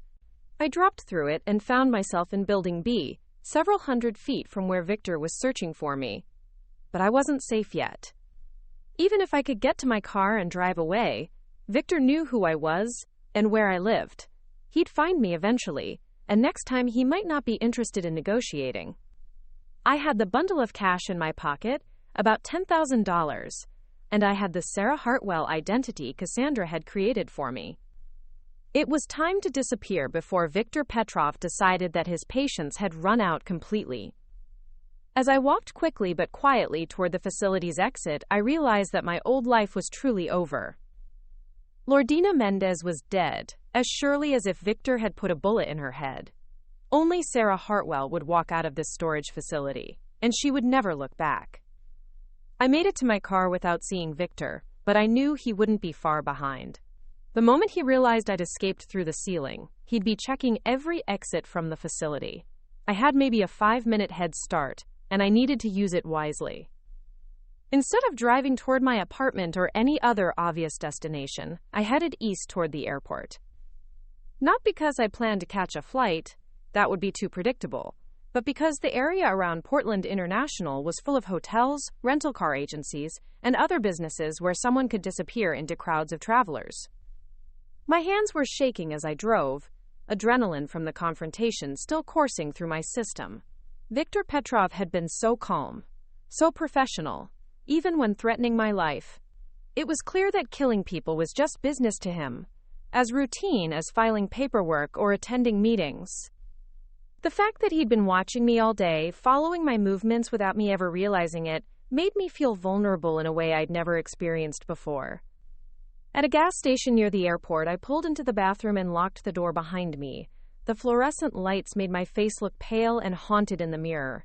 I dropped through it and found myself in Building B, several hundred feet from where Victor was searching for me. But I wasn't safe yet. Even if I could get to my car and drive away, Victor knew who I was and where I lived. He'd find me eventually, and next time he might not be interested in negotiating. I had the bundle of cash in my pocket, about $10,000, and I had the Sarah Hartwell identity Cassandra had created for me. It was time to disappear before Victor Petrov decided that his patience had run out completely. As I walked quickly but quietly toward the facility's exit, I realized that my old life was truly over. Lordina Mendez was dead, as surely as if Victor had put a bullet in her head. Only Sarah Hartwell would walk out of this storage facility, and she would never look back. I made it to my car without seeing Victor, but I knew he wouldn't be far behind. The moment he realized I'd escaped through the ceiling, he'd be checking every exit from the facility. I had maybe a 5-minute head start, and I needed to use it wisely. Instead of driving toward my apartment or any other obvious destination, I headed east toward the airport. Not because I planned to catch a flight, that would be too predictable, but because the area around Portland International was full of hotels, rental car agencies, and other businesses where someone could disappear into crowds of travelers. My hands were shaking as I drove, adrenaline from the confrontation still coursing through my system. Victor Petrov had been so calm, so professional, even when threatening my life. It was clear that killing people was just business to him, as routine as filing paperwork or attending meetings. The fact that he'd been watching me all day, following my movements without me ever realizing it, made me feel vulnerable in a way I'd never experienced before. At a gas station near the airport, I pulled into the bathroom and locked the door behind me. The fluorescent lights made my face look pale and haunted in the mirror.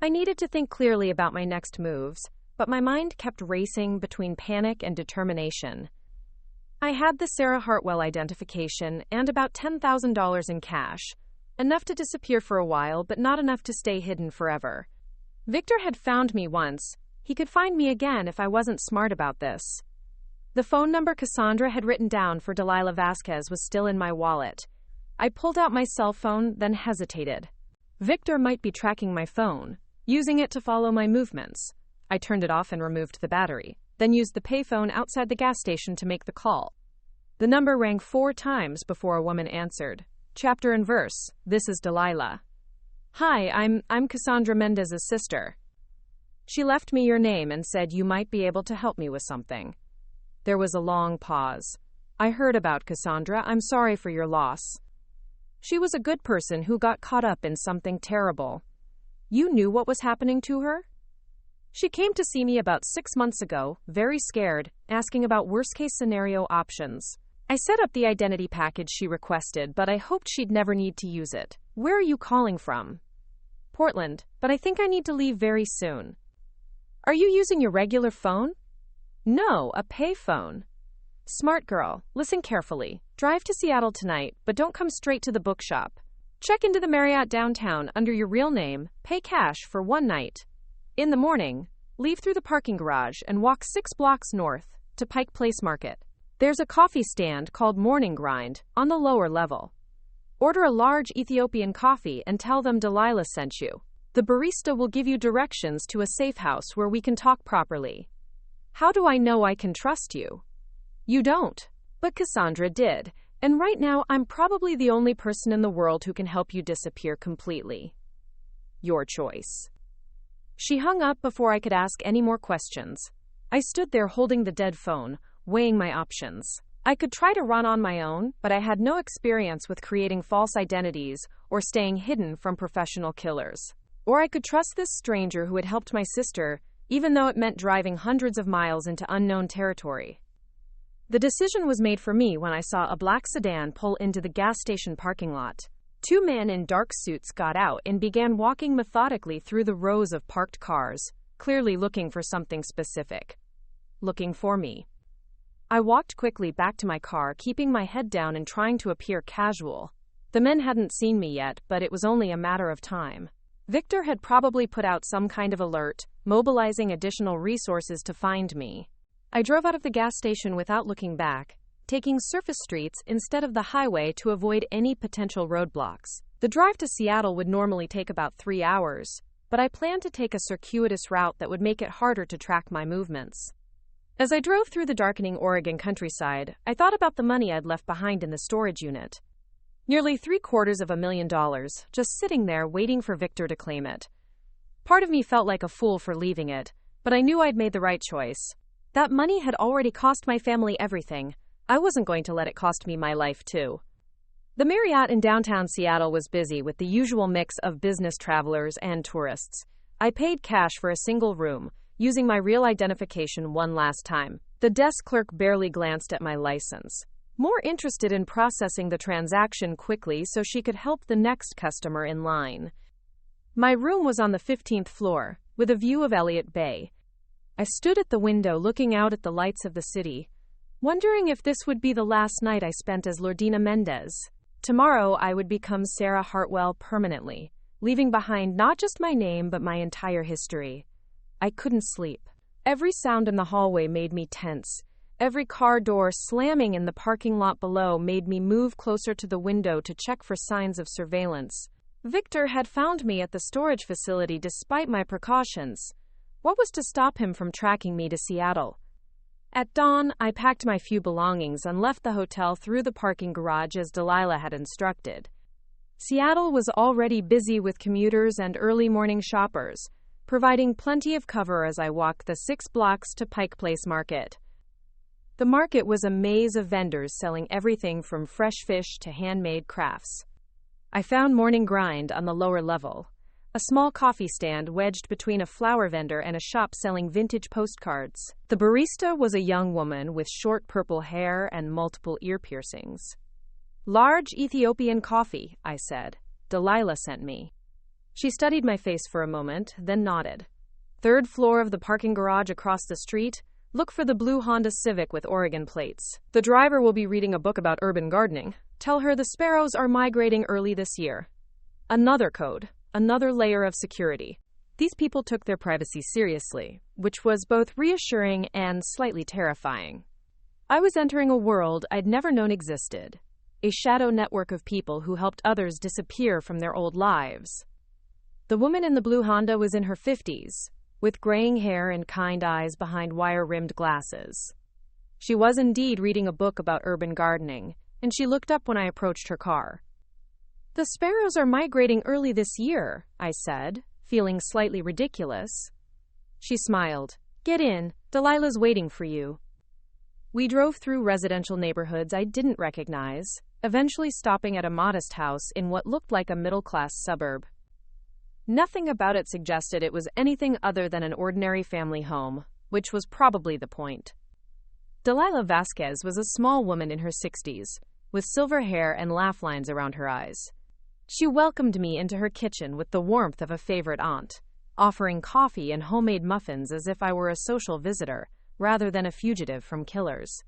I needed to think clearly about my next moves, but my mind kept racing between panic and determination. I had the Sarah Hartwell identification and about $10,000 in cash, enough to disappear for a while, but not enough to stay hidden forever. Victor had found me once. He could find me again if I wasn't smart about this. The phone number Cassandra had written down for Delilah Vasquez was still in my wallet. I pulled out my cell phone, then hesitated. Victor might be tracking my phone, using it to follow my movements. I turned it off and removed the battery, then used the payphone outside the gas station to make the call. The number rang 4 times before a woman answered. Chapter and verse, "This is Delilah." "Hi, I'm Cassandra Mendez's sister. She left me your name and said you might be able to help me with something." There was a long pause. I heard about Cassandra. I'm sorry for your loss. She was a good person who got caught up in something terrible. You knew what was happening to her? She came to see me about 6 months ago, very scared, asking about worst-case scenario options. I set up the identity package she requested, but I hoped she'd never need to use it. Where are you calling from? Portland, but I think I need to leave very soon. Are you using your regular phone? No, a pay phone. Smart girl, listen carefully. Drive to Seattle tonight, but don't come straight to the bookshop. Check into the Marriott downtown under your real name, pay cash for 1 night. In the morning, leave through the parking garage and walk 6 blocks north to Pike Place Market. There's a coffee stand called Morning Grind on the lower level. Order a large Ethiopian coffee and tell them Delilah sent you. The barista will give you directions to a safe house where we can talk properly. How do I know I can trust you? You don't. But Cassandra did, and right now I'm probably the only person in the world who can help you disappear completely. Your choice. She hung up before I could ask any more questions. I stood there holding the dead phone, weighing my options. I could try to run on my own, but I had no experience with creating false identities or staying hidden from professional killers. Or I could trust this stranger who had helped my sister, even though it meant driving hundreds of miles into unknown territory. The decision was made for me when I saw a black sedan pull into the gas station parking lot. 2 men in dark suits got out and began walking methodically through the rows of parked cars, clearly looking for something specific. Looking for me. I walked quickly back to my car, keeping my head down and trying to appear casual. The men hadn't seen me yet, but it was only a matter of time. Victor had probably put out some kind of alert, mobilizing additional resources to find me. I drove out of the gas station without looking back, taking surface streets instead of the highway to avoid any potential roadblocks. The drive to Seattle would normally take about 3 hours, but I planned to take a circuitous route that would make it harder to track my movements. As I drove through the darkening Oregon countryside, I thought about the money I'd left behind in the storage unit. Nearly $750,000, just sitting there waiting for Victor to claim it. Part of me felt like a fool for leaving it, but I knew I'd made the right choice. That money had already cost my family everything. I wasn't going to let it cost me my life, too. The Marriott in downtown Seattle was busy with the usual mix of business travelers and tourists. I paid cash for a single room, using my real identification one last time. The desk clerk barely glanced at my license, more interested in processing the transaction quickly so she could help the next customer in line. My room was on the 15th floor, with a view of Elliott Bay. I stood at the window looking out at the lights of the city, wondering if this would be the last night I spent as Lourdina Mendez. Tomorrow I would become Sarah Hartwell permanently, leaving behind not just my name but my entire history. I couldn't sleep. Every sound in the hallway made me tense. Every car door slamming in the parking lot below made me move closer to the window to check for signs of surveillance. Victor had found me at the storage facility despite my precautions. What was to stop him from tracking me to Seattle? At dawn, I packed my few belongings and left the hotel through the parking garage as Delilah had instructed. Seattle was already busy with commuters and early morning shoppers, providing plenty of cover as I walked the 6 blocks to Pike Place Market. The market was a maze of vendors selling everything from fresh fish to handmade crafts. I found Morning Grind on the lower level, a small coffee stand wedged between a flower vendor and a shop selling vintage postcards. The barista was a young woman with short purple hair and multiple ear piercings. "Large Ethiopian coffee," I said. "Delilah sent me." She studied my face for a moment, then nodded. "3rd floor of the parking garage across the street. Look for the blue Honda Civic with Oregon plates. The driver will be reading a book about urban gardening. Tell her the sparrows are migrating early this year." Another code, another layer of security. These people took their privacy seriously, which was both reassuring and slightly terrifying. I was entering a world I'd never known existed, a shadow network of people who helped others disappear from their old lives. The woman in the blue Honda was in her 50s, with graying hair and kind eyes behind wire-rimmed glasses. She was indeed reading a book about urban gardening, and she looked up when I approached her car. "The sparrows are migrating early this year," I said, feeling slightly ridiculous. She smiled. "Get in, Delilah's waiting for you." We drove through residential neighborhoods I didn't recognize, eventually stopping at a modest house in what looked like a middle-class suburb. Nothing about it suggested it was anything other than an ordinary family home, which was probably the point. Delilah Vasquez was a small woman in her 60s, with silver hair and laugh lines around her eyes. She welcomed me into her kitchen with the warmth of a favorite aunt, offering coffee and homemade muffins as if I were a social visitor, rather than a fugitive from killers.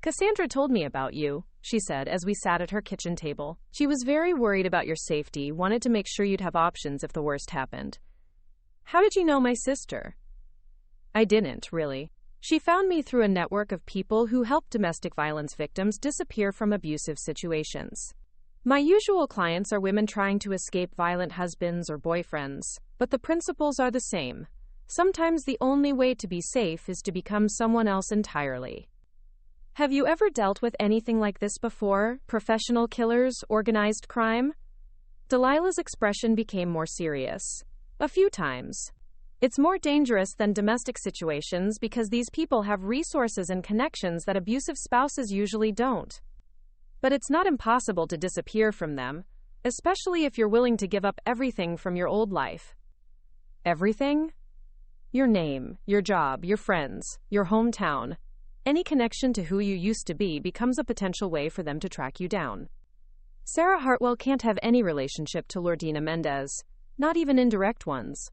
"Cassandra told me about you," she said as we sat at her kitchen table. "She was very worried about your safety, wanted to make sure you'd have options if the worst happened." "How did you know my sister?" "I didn't, really. She found me through a network of people who help domestic violence victims disappear from abusive situations. My usual clients are women trying to escape violent husbands or boyfriends, but the principles are the same. Sometimes the only way to be safe is to become someone else entirely." "Have you ever dealt with anything like this before? Professional killers, organized crime?" Delilah's expression became more serious. "A few times. It's more dangerous than domestic situations because these people have resources and connections that abusive spouses usually don't. But it's not impossible to disappear from them, especially if you're willing to give up everything from your old life." "Everything?" "Your name, your job, your friends, your hometown. Any connection to who you used to be becomes a potential way for them to track you down. Sarah Hartwell can't have any relationship to Lourdina Mendez, not even indirect ones."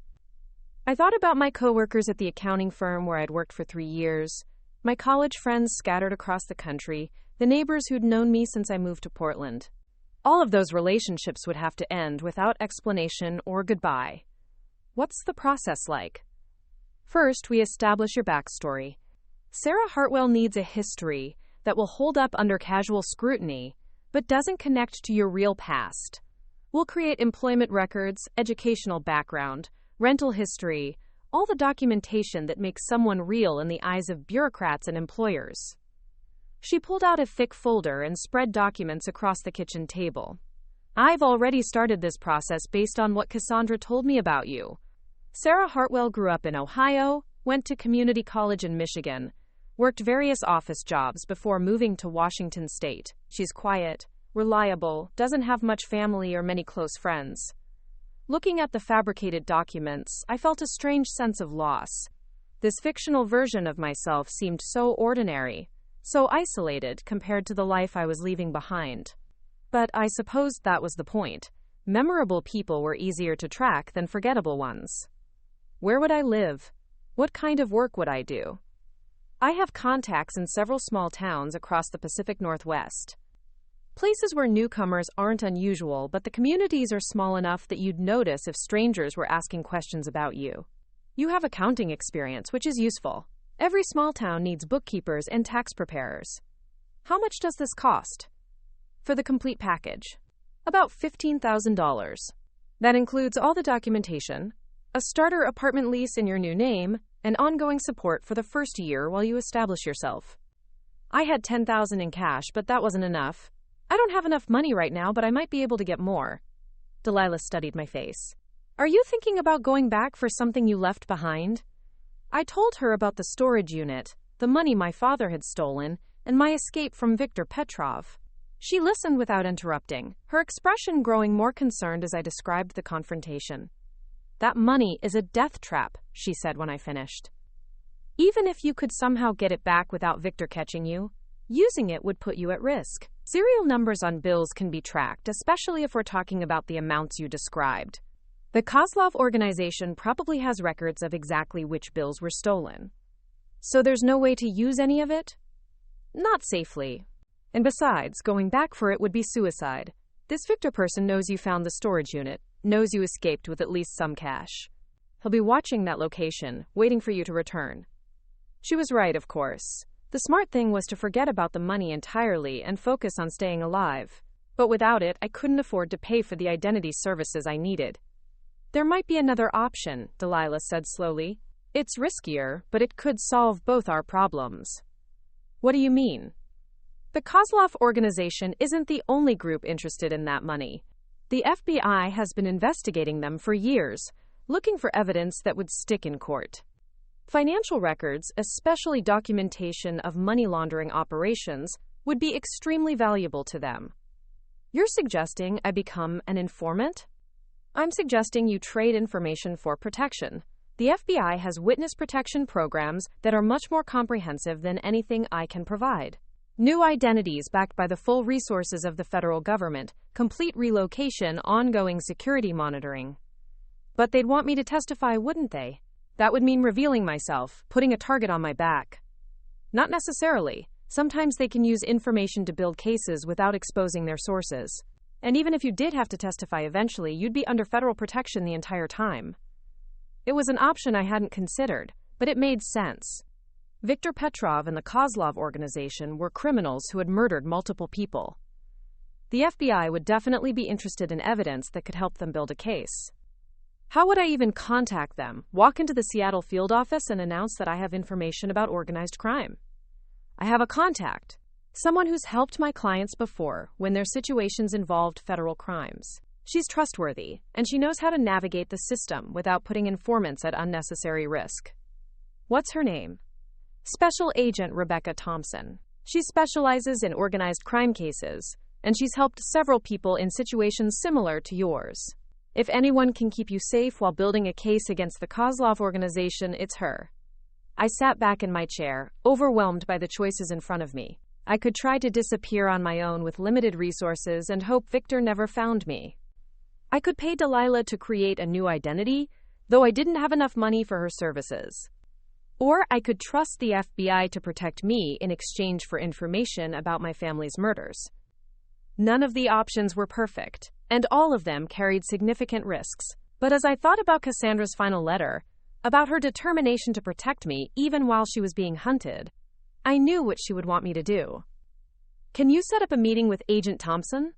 I thought about my coworkers at the accounting firm where I'd worked for 3 years, my college friends scattered across the country, the neighbors who'd known me since I moved to Portland. All of those relationships would have to end without explanation or goodbye. What's the process like? First, we establish your backstory. Sarah Hartwell needs a history that will hold up under casual scrutiny, but doesn't connect to your real past. We'll create employment records, educational background, rental history, all the documentation that makes someone real in the eyes of bureaucrats and employers. She pulled out a thick folder and spread documents across the kitchen table. "I've already started this process based on what Cassandra told me about you. Sarah Hartwell grew up in Ohio, went to community college in Michigan, worked various office jobs before moving to Washington State. She's quiet, reliable, doesn't have much family or many close friends." Looking at the fabricated documents, I felt a strange sense of loss. This fictional version of myself seemed so ordinary, so isolated compared to the life I was leaving behind. But I supposed that was the point. Memorable people were easier to track than forgettable ones. Where would I live? What kind of work would I do? I have contacts in several small towns across the Pacific Northwest. Places where newcomers aren't unusual, but the communities are small enough that you'd notice if strangers were asking questions about you. You have accounting experience, which is useful. Every small town needs bookkeepers and tax preparers. How much does this cost? For the complete package? About $15,000. That includes all the documentation, a starter apartment lease in your new name, and ongoing support for the first year while you establish yourself. I had $10,000 in cash, but that wasn't enough. I don't have enough money right now, but I might be able to get more. Delilah studied my face. "Are you thinking about going back for something you left behind?" I told her about the storage unit, the money my father had stolen, and my escape from Viktor Petrov. She listened without interrupting, her expression growing more concerned as I described the confrontation. "That money is a death trap," she said when I finished. "Even if you could somehow get it back without Viktor catching you, using it would put you at risk. Serial numbers on bills can be tracked, especially if we're talking about the amounts you described. The Kozlov organization probably has records of exactly which bills were stolen. So there's no way to use any of it? Not safely. And besides, going back for it would be suicide. This Victor person knows you found the storage unit, knows you escaped with at least some cash. He'll be watching that location, waiting for you to return." She was right, of course. The smart thing was to forget about the money entirely and focus on staying alive. But without it, I couldn't afford to pay for the identity services I needed. "There might be another option," Delilah said slowly. "It's riskier, but it could solve both our problems." "What do you mean?" "The Kozlov organization isn't the only group interested in that money. The FBI has been investigating them for years, looking for evidence that would stick in court." Financial records, especially documentation of money laundering operations, would be extremely valuable to them. You're suggesting I become an informant? I'm suggesting you trade information for protection. The FBI has witness protection programs that are much more comprehensive than anything I can provide. New identities backed by the full resources of the federal government, complete relocation, ongoing security monitoring. But they'd want me to testify, wouldn't they? That would mean revealing myself, putting a target on my back. Not necessarily. Sometimes they can use information to build cases without exposing their sources. And even if you did have to testify eventually, you'd be under federal protection the entire time. It was an option I hadn't considered, but it made sense. Viktor Petrov and the Kozlov organization were criminals who had murdered multiple people. The FBI would definitely be interested in evidence that could help them build a case. How would I even contact them? Walk into the Seattle field office and announce that I have information about organized crime? I have a contact, someone who's helped my clients before when their situations involved federal crimes. She's trustworthy, and she knows how to navigate the system without putting informants at unnecessary risk. What's her name? Special Agent Rebecca Thompson. She specializes in organized crime cases, and she's helped several people in situations similar to yours. If anyone can keep you safe while building a case against the Kozlov organization, it's her. I sat back in my chair, overwhelmed by the choices in front of me. I could try to disappear on my own with limited resources and hope Victor never found me. I could pay Delilah to create a new identity, though I didn't have enough money for her services. Or I could trust the FBI to protect me in exchange for information about my family's murders. None of the options were perfect, and all of them carried significant risks. But as I thought about Cassandra's final letter, about her determination to protect me even while she was being hunted, I knew what she would want me to do. Can you set up a meeting with Agent Thompson?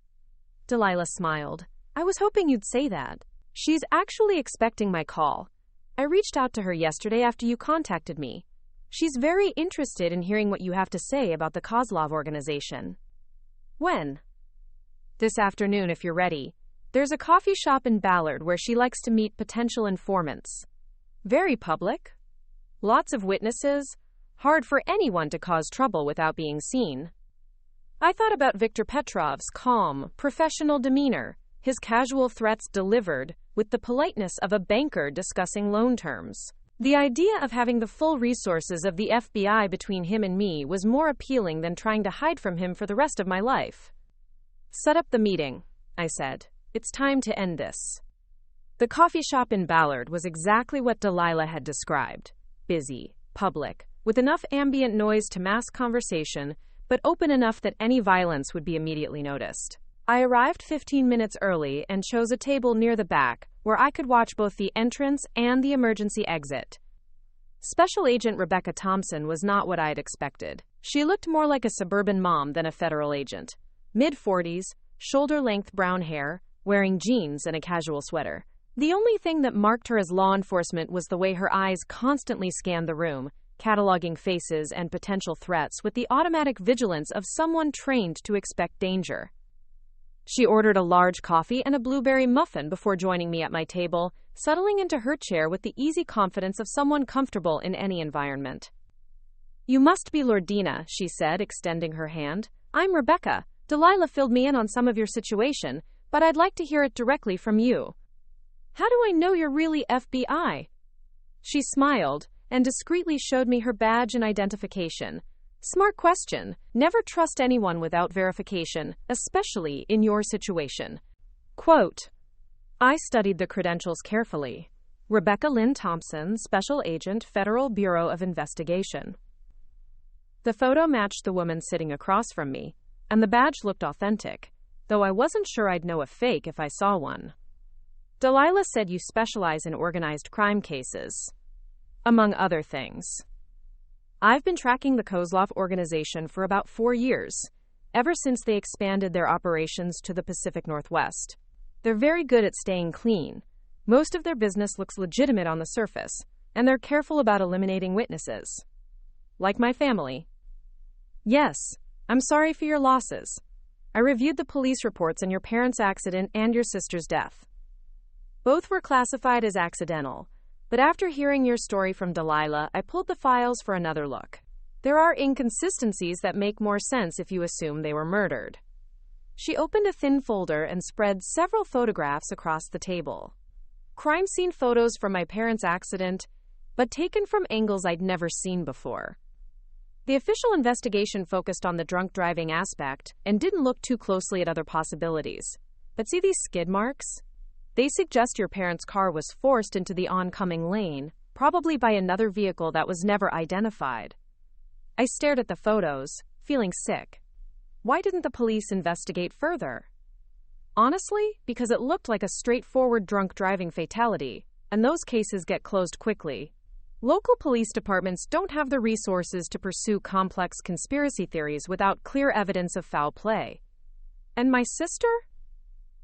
Delilah smiled. I was hoping you'd say that. She's actually expecting my call. I reached out to her yesterday after you contacted me. She's very interested in hearing what you have to say about the Kozlov organization. When? This afternoon, if you're ready. There's a coffee shop in Ballard where she likes to meet potential informants. Very public. Lots of witnesses. Hard for anyone to cause trouble without being seen. I thought about Viktor Petrov's calm, professional demeanor, his casual threats delivered with the politeness of a banker discussing loan terms. The idea of having the full resources of the FBI between him and me was more appealing than trying to hide from him for the rest of my life. Set up the meeting, I said. It's time to end this. The coffee shop in Ballard was exactly what Delilah had described. Busy, public, with enough ambient noise to mask conversation, but open enough that any violence would be immediately noticed. I arrived 15 minutes early and chose a table near the back, where I could watch both the entrance and the emergency exit. Special Agent Rebecca Thompson was not what I had expected. She looked more like a suburban mom than a federal agent. Mid-40s, shoulder-length brown hair, wearing jeans and a casual sweater. The only thing that marked her as law enforcement was the way her eyes constantly scanned the room, cataloging faces and potential threats with the automatic vigilance of someone trained to expect danger. She ordered a large coffee and a blueberry muffin before joining me at my table, settling into her chair with the easy confidence of someone comfortable in any environment. You must be Lordina, she said, extending her hand. I'm Rebecca. Delilah filled me in on some of your situation, but I'd like to hear it directly from you. How do I know you're really FBI? She smiled and discreetly showed me her badge and identification. Smart question. Never trust anyone without verification, especially in your situation. Quote, I studied the credentials carefully. Rebecca Lynn Thompson, Special Agent, Federal Bureau of Investigation. The photo matched the woman sitting across from me, and the badge looked authentic, though I wasn't sure I'd know a fake if I saw one. Delilah said you specialize in organized crime cases, among other things. I've been tracking the Kozlov organization for about 4 years, ever since they expanded their operations to the Pacific Northwest. They're very good at staying clean. Most of their business looks legitimate on the surface, and they're careful about eliminating witnesses. Like my family. Yes, I'm sorry for your losses. I reviewed the police reports on your parents' accident and your sister's death. Both were classified as accidental, But after hearing your story from Delilah, I pulled the files for another look. There are inconsistencies that make more sense if you assume they were murdered. She opened a thin folder and spread several photographs across the table. Crime scene photos from my parents' accident, but taken from angles I'd never seen before. The official investigation focused on the drunk driving aspect and didn't look too closely at other possibilities. But see these skid marks? They suggest your parents' car was forced into the oncoming lane, probably by another vehicle that was never identified. I stared at the photos, feeling sick. Why didn't the police investigate further? Honestly, because it looked like a straightforward drunk driving fatality, and those cases get closed quickly. Local police departments don't have the resources to pursue complex conspiracy theories without clear evidence of foul play. And my sister?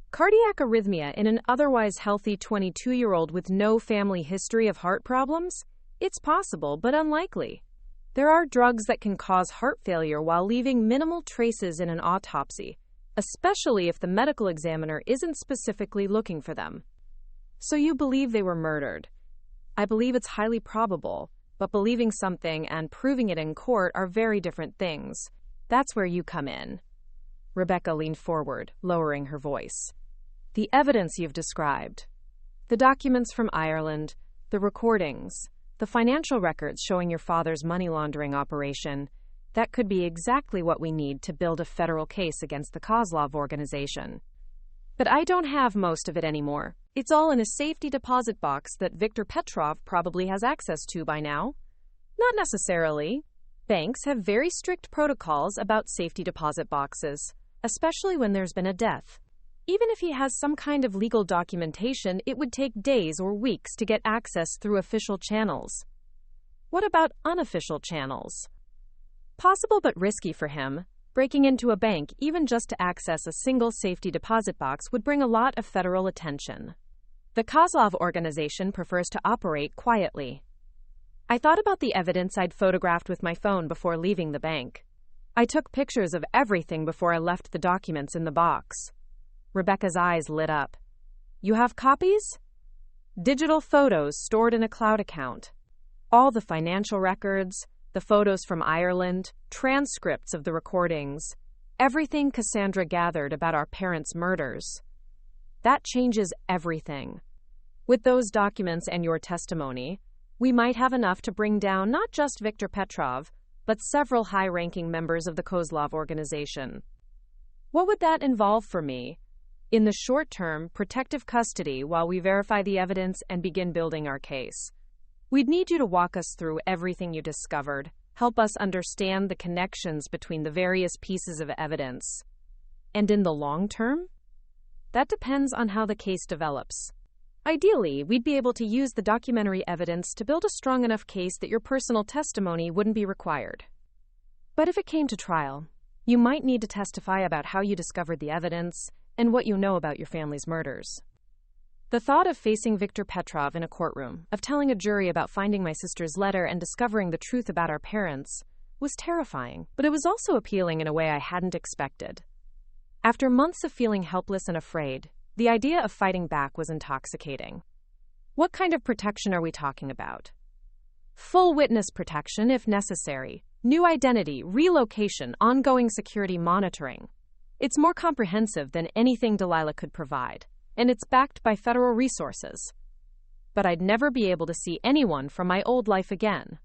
Cardiac arrhythmia in an otherwise healthy 22-year-old with no family history of heart problems? It's possible, but unlikely. There are drugs that can cause heart failure while leaving minimal traces in an autopsy, especially if the medical examiner isn't specifically looking for them. So you believe they were murdered. I believe it's highly probable, but believing something and proving it in court are very different things. That's where you come in. Rebecca leaned forward, lowering her voice. The evidence you've described, the documents from Ireland, the recordings, the financial records showing your father's money laundering operation, that could be exactly what we need to build a federal case against the Kozlov organization. But I don't have most of it anymore. It's all in a safety deposit box that Viktor Petrov probably has access to by now. Not necessarily. Banks have very strict protocols about safety deposit boxes, especially when there's been a death. Even if he has some kind of legal documentation, it would take days or weeks to get access through official channels. What about unofficial channels? Possible but risky for him. Breaking into a bank, even just to access a single safety deposit box, would bring a lot of federal attention. The Kozlov organization prefers to operate quietly. I thought about the evidence I'd photographed with my phone before leaving the bank. I took pictures of everything before I left the documents in the box. Rebecca's eyes lit up. You have copies? Digital photos stored in a cloud account. All the financial records, the photos from Ireland, transcripts of the recordings, everything Cassandra gathered about our parents' murders. That changes everything. With those documents and your testimony, we might have enough to bring down not just Viktor Petrov, but several high-ranking members of the Kozlov organization. What would that involve for me? In the short term, protective custody while we verify the evidence and begin building our case. We'd need you to walk us through everything you discovered, help us understand the connections between the various pieces of evidence. And in the long term? That depends on how the case develops. Ideally, we'd be able to use the documentary evidence to build a strong enough case that your personal testimony wouldn't be required. But if it came to trial, you might need to testify about how you discovered the evidence and what you know about your family's murders. The thought of facing Viktor Petrov in a courtroom, of telling a jury about finding my sister's letter and discovering the truth about our parents, was terrifying, but it was also appealing in a way I hadn't expected. After months of feeling helpless and afraid, the idea of fighting back was intoxicating. What kind of protection are we talking about? Full witness protection if necessary, new identity, relocation, ongoing security monitoring. It's more comprehensive than anything Delilah could provide, and it's backed by federal resources. But I'd never be able to see anyone from my old life again.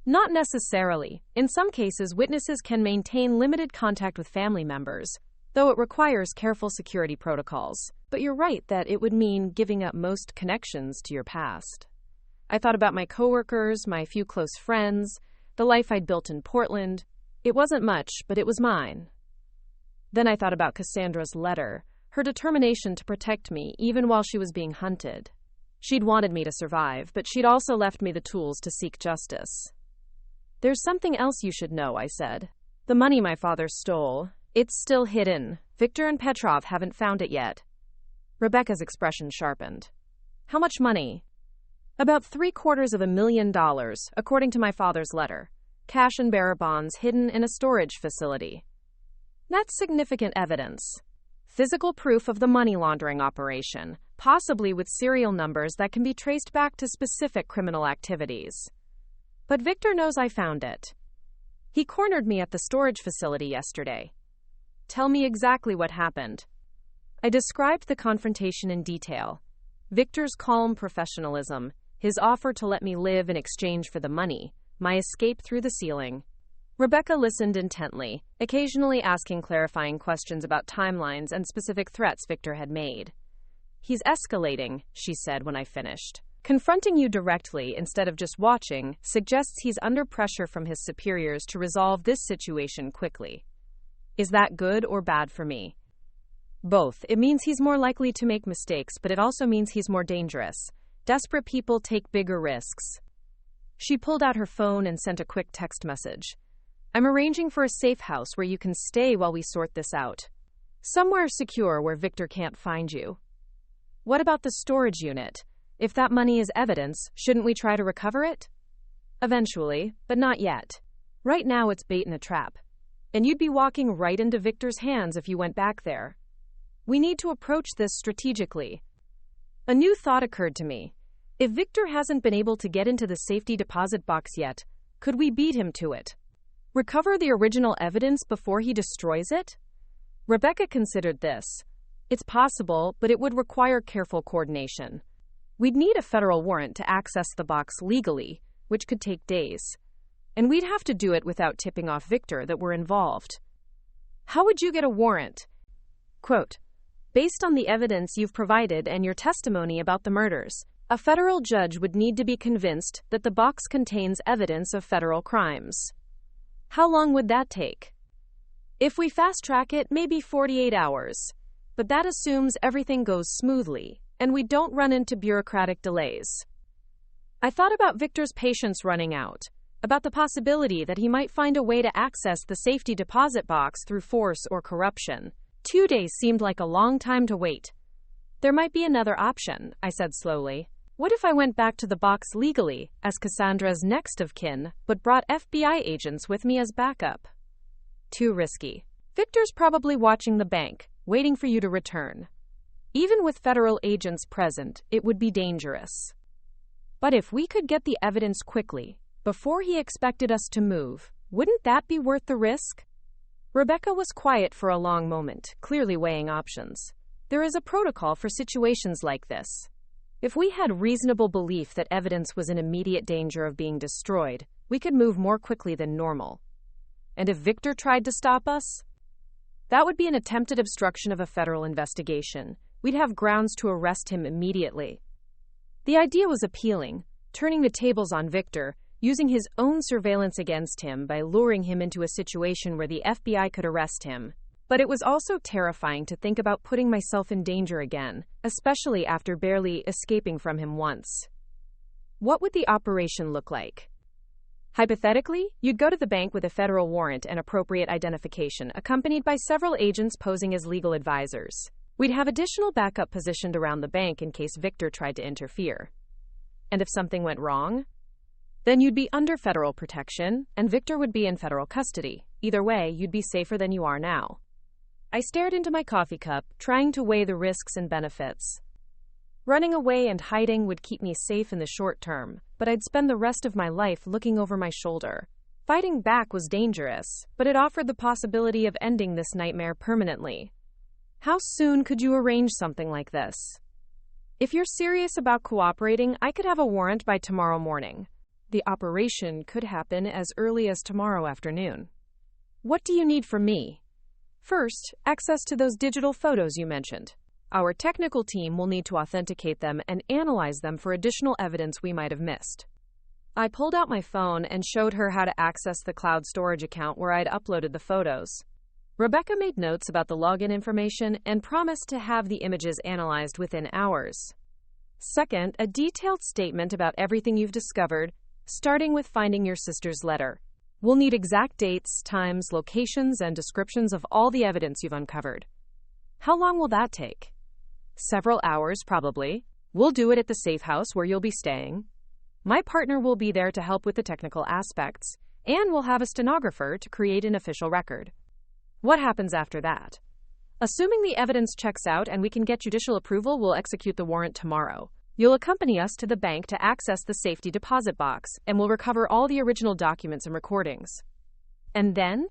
Not necessarily. In some cases, witnesses can maintain limited contact with family members, though it requires careful security protocols. But you're right that it would mean giving up most connections to your past. I thought about my coworkers, my few close friends, the life I'd built in Portland. It wasn't much, but it was mine. Then I thought about Cassandra's letter, her determination to protect me even while she was being hunted. She'd wanted me to survive, but she'd also left me the tools to seek justice. There's something else you should know, I said. The money my father stole, it's still hidden. Viktor and Petrov haven't found it yet. Rebecca's expression sharpened. How much money? About $750,000, according to my father's letter. Cash and bearer bonds hidden in a storage facility. That's significant evidence. Physical proof of the money laundering operation, possibly with serial numbers that can be traced back to specific criminal activities. But Victor knows I found it. He cornered me at the storage facility yesterday. Tell me exactly what happened. I described the confrontation in detail. Victor's calm professionalism, his offer to let me live in exchange for the money, my escape through the ceiling. Rebecca listened intently, occasionally asking clarifying questions about timelines and specific threats Victor had made. He's escalating, she said when I finished. Confronting you directly instead of just watching suggests he's under pressure from his superiors to resolve this situation quickly. Is that good or bad for me? Both. It means he's more likely to make mistakes, but it also means he's more dangerous. Desperate people take bigger risks. She pulled out her phone and sent a quick text message. I'm arranging for a safe house where you can stay while we sort this out. Somewhere secure where Victor can't find you. What about the storage unit? If that money is evidence, shouldn't we try to recover it? Eventually, but not yet. Right now it's bait in a trap. And you'd be walking right into Victor's hands if you went back there. We need to approach this strategically. A new thought occurred to me. If Victor hasn't been able to get into the safety deposit box yet, could we beat him to it? Recover the original evidence before he destroys it? Rebecca considered this. It's possible, but it would require careful coordination. We'd need a federal warrant to access the box legally, which could take days. And we'd have to do it without tipping off Victor that we're involved. How would you get a warrant? Quote, based on the evidence you've provided and your testimony about the murders, a federal judge would need to be convinced that the box contains evidence of federal crimes. How long would that take? If we fast-track it, maybe 48 hours. But that assumes everything goes smoothly, and we don't run into bureaucratic delays. I thought about Victor's patience running out, about the possibility that he might find a way to access the safety deposit box through force or corruption. 2 days seemed like a long time to wait. There might be another option, I said slowly. What if I went back to the box legally, as Cassandra's next of kin, but brought FBI agents with me as backup? Too risky. Victor's probably watching the bank, waiting for you to return. Even with federal agents present, it would be dangerous. But if we could get the evidence quickly, before he expected us to move, wouldn't that be worth the risk? Rebecca was quiet for a long moment, clearly weighing options. There is a protocol for situations like this. If we had reasonable belief that evidence was in immediate danger of being destroyed, we could move more quickly than normal. And if Victor tried to stop us? That would be an attempted obstruction of a federal investigation. We'd have grounds to arrest him immediately. The idea was appealing, turning the tables on Victor, using his own surveillance against him by luring him into a situation where the FBI could arrest him. But it was also terrifying to think about putting myself in danger again, especially after barely escaping from him once. What would the operation look like? Hypothetically, you'd go to the bank with a federal warrant and appropriate identification, accompanied by several agents posing as legal advisors. We'd have additional backup positioned around the bank in case Victor tried to interfere. And if something went wrong? Then you'd be under federal protection, and Victor would be in federal custody. Either way, you'd be safer than you are now. I stared into my coffee cup, trying to weigh the risks and benefits. Running away and hiding would keep me safe in the short term, but I'd spend the rest of my life looking over my shoulder. Fighting back was dangerous, but it offered the possibility of ending this nightmare permanently. How soon could you arrange something like this? If you're serious about cooperating, I could have a warrant by tomorrow morning. The operation could happen as early as tomorrow afternoon. What do you need from me? First, access to those digital photos you mentioned. Our technical team will need to authenticate them and analyze them for additional evidence we might have missed. I pulled out my phone and showed her how to access the cloud storage account where I'd uploaded the photos. Rebecca made notes about the login information and promised to have the images analyzed within hours. Second, a detailed statement about everything you've discovered, starting with finding your sister's letter. We'll need exact dates, times, locations, and descriptions of all the evidence you've uncovered. How long will that take? Several hours, probably. We'll do it at the safe house where you'll be staying. My partner will be there to help with the technical aspects, and we'll have a stenographer to create an official record. What happens after that? Assuming the evidence checks out and we can get judicial approval, we'll execute the warrant tomorrow. You'll accompany us to the bank to access the safety deposit box, and we'll recover all the original documents and recordings. And then?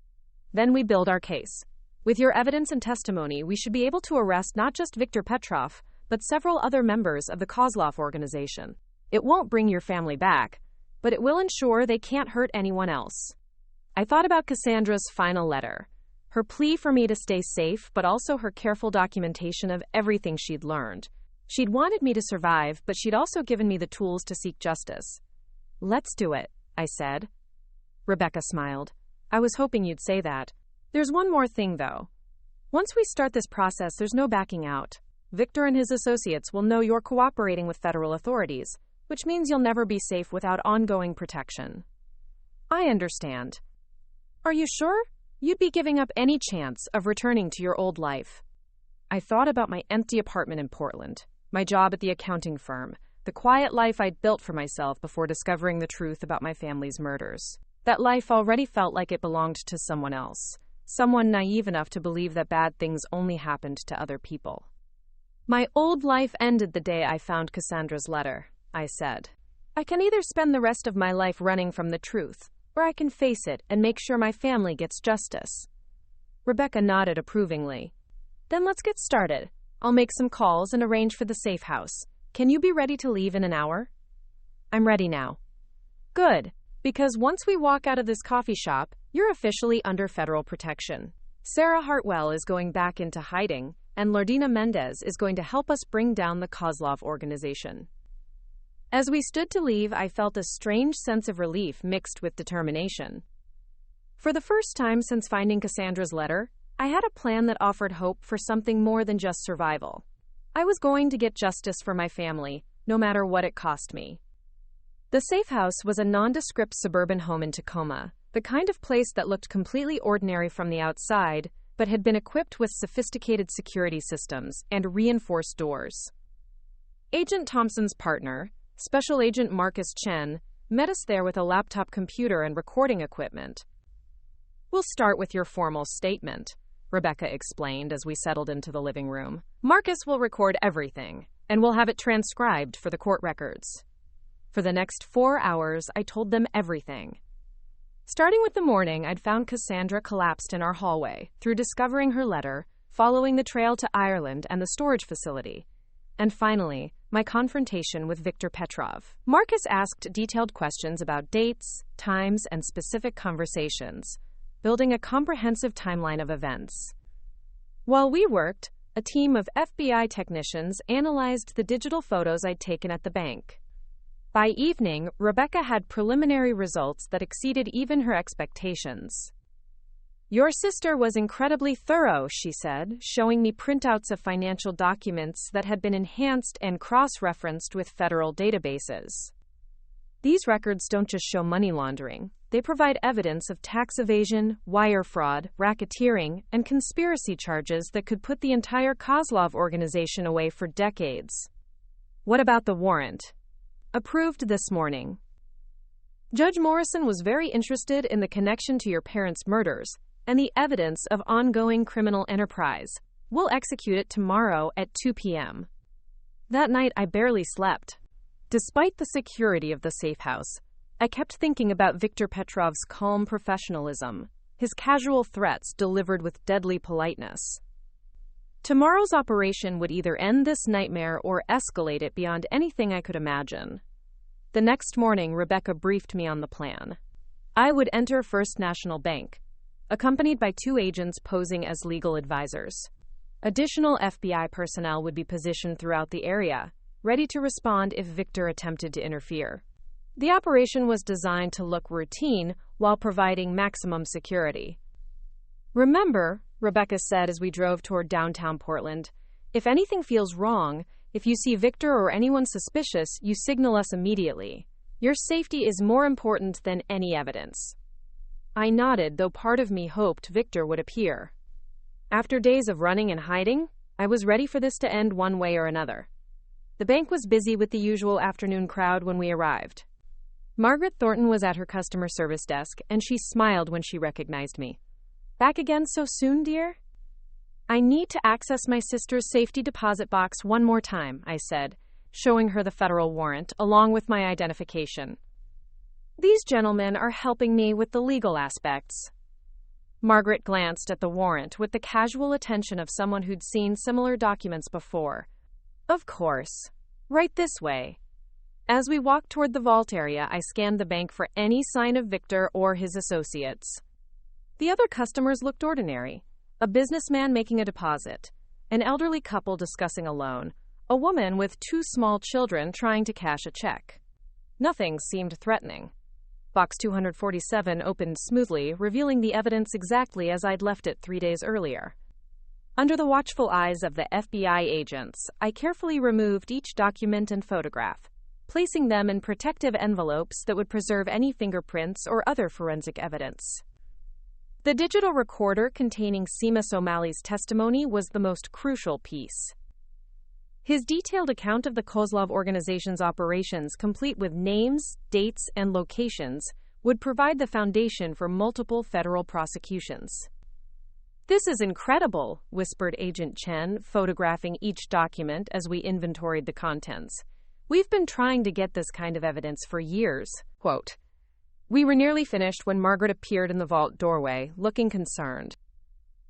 Then we build our case. With your evidence and testimony, we should be able to arrest not just Viktor Petrov, but several other members of the Kozlov organization. It won't bring your family back, but it will ensure they can't hurt anyone else. I thought about Cassandra's final letter. Her plea for me to stay safe, but also her careful documentation of everything she'd learned. She'd wanted me to survive, but she'd also given me the tools to seek justice. Let's do it, I said. Rebecca smiled. I was hoping you'd say that. There's one more thing, though. Once we start this process, there's no backing out. Viktor and his associates will know you're cooperating with federal authorities, which means you'll never be safe without ongoing protection. I understand. Are you sure? You'd be giving up any chance of returning to your old life. I thought about my empty apartment in Portland, my job at the accounting firm, the quiet life I'd built for myself before discovering the truth about my family's murders. That life already felt like it belonged to someone else, someone naive enough to believe that bad things only happened to other people. My old life ended the day I found Cassandra's letter, I said. I can either spend the rest of my life running from the truth, or I can face it and make sure my family gets justice. Rebecca nodded approvingly. Then let's get started. I'll make some calls and arrange for the safe house. Can you be ready to leave in an hour? I'm ready now. Good, because once we walk out of this coffee shop, you're officially under federal protection. Sarah Hartwell is going back into hiding, and Lordina Mendez is going to help us bring down the Kozlov organization. As we stood to leave, I felt a strange sense of relief mixed with determination. For the first time since finding Cassandra's letter, I had a plan that offered hope for something more than just survival. I was going to get justice for my family, no matter what it cost me. The safe house was a nondescript suburban home in Tacoma, the kind of place that looked completely ordinary from the outside, but had been equipped with sophisticated security systems and reinforced doors. Agent Thompson's partner, Special Agent Marcus Chen, met us there with a laptop computer and recording equipment. We'll start with your formal statement, Rebecca explained as we settled into the living room. Marcus will record everything, and we'll have it transcribed for the court records. For the next 4 hours, I told them everything. Starting with the morning, I'd found Cassandra collapsed in our hallway, through discovering her letter, following the trail to Ireland and the storage facility, and finally, my confrontation with Viktor Petrov. Marcus asked detailed questions about dates, times, and specific conversations, building a comprehensive timeline of events. While we worked, a team of FBI technicians analyzed the digital photos I'd taken at the bank. By evening, Rebecca had preliminary results that exceeded even her expectations. Your sister was incredibly thorough, she said, showing me printouts of financial documents that had been enhanced and cross-referenced with federal databases. These records don't just show money laundering. They provide evidence of tax evasion, wire fraud, racketeering, and conspiracy charges that could put the entire Kozlov organization away for decades. What about the warrant? Approved this morning. Judge Morrison was very interested in the connection to your parents' murders and the evidence of ongoing criminal enterprise. We'll execute it tomorrow at 2 p.m. That night, I barely slept. Despite the security of the safe house, I kept thinking about Viktor Petrov's calm professionalism, his casual threats delivered with deadly politeness. Tomorrow's operation would either end this nightmare or escalate it beyond anything I could imagine. The next morning, Rebecca briefed me on the plan. I would enter First National Bank, accompanied by 2 agents posing as legal advisors. Additional FBI personnel would be positioned throughout the area, ready to respond if Viktor attempted to interfere. The operation was designed to look routine while providing maximum security. Remember, Rebecca said as we drove toward downtown Portland, if anything feels wrong, if you see Viktor or anyone suspicious, you signal us immediately. Your safety is more important than any evidence. I nodded, though part of me hoped Viktor would appear. After days of running and hiding, I was ready for this to end one way or another. The bank was busy with the usual afternoon crowd when we arrived. Margaret Thornton was at her customer service desk, and she smiled when she recognized me. Back again so soon, dear? I need to access my sister's safety deposit box one more time, I said, showing her the federal warrant along with my identification. These gentlemen are helping me with the legal aspects. Margaret glanced at the warrant with the casual attention of someone who'd seen similar documents before. Of course. Right this way. As we walked toward the vault area, I scanned the bank for any sign of Victor or his associates. The other customers looked ordinary. A businessman making a deposit, an elderly couple discussing a loan, a woman with 2 small children trying to cash a check. Nothing seemed threatening. Box 247 opened smoothly, revealing the evidence exactly as I'd left it 3 days earlier. Under the watchful eyes of the FBI agents, I carefully removed each document and photograph, placing them in protective envelopes that would preserve any fingerprints or other forensic evidence. The digital recorder containing Seamus O'Malley's testimony was the most crucial piece. His detailed account of the Kozlov organization's operations, complete with names, dates, and locations, would provide the foundation for multiple federal prosecutions. This is incredible, whispered Agent Chen, photographing each document as we inventoried the contents. We've been trying to get this kind of evidence for years. Quote, We were nearly finished when Margaret appeared in the vault doorway, looking concerned.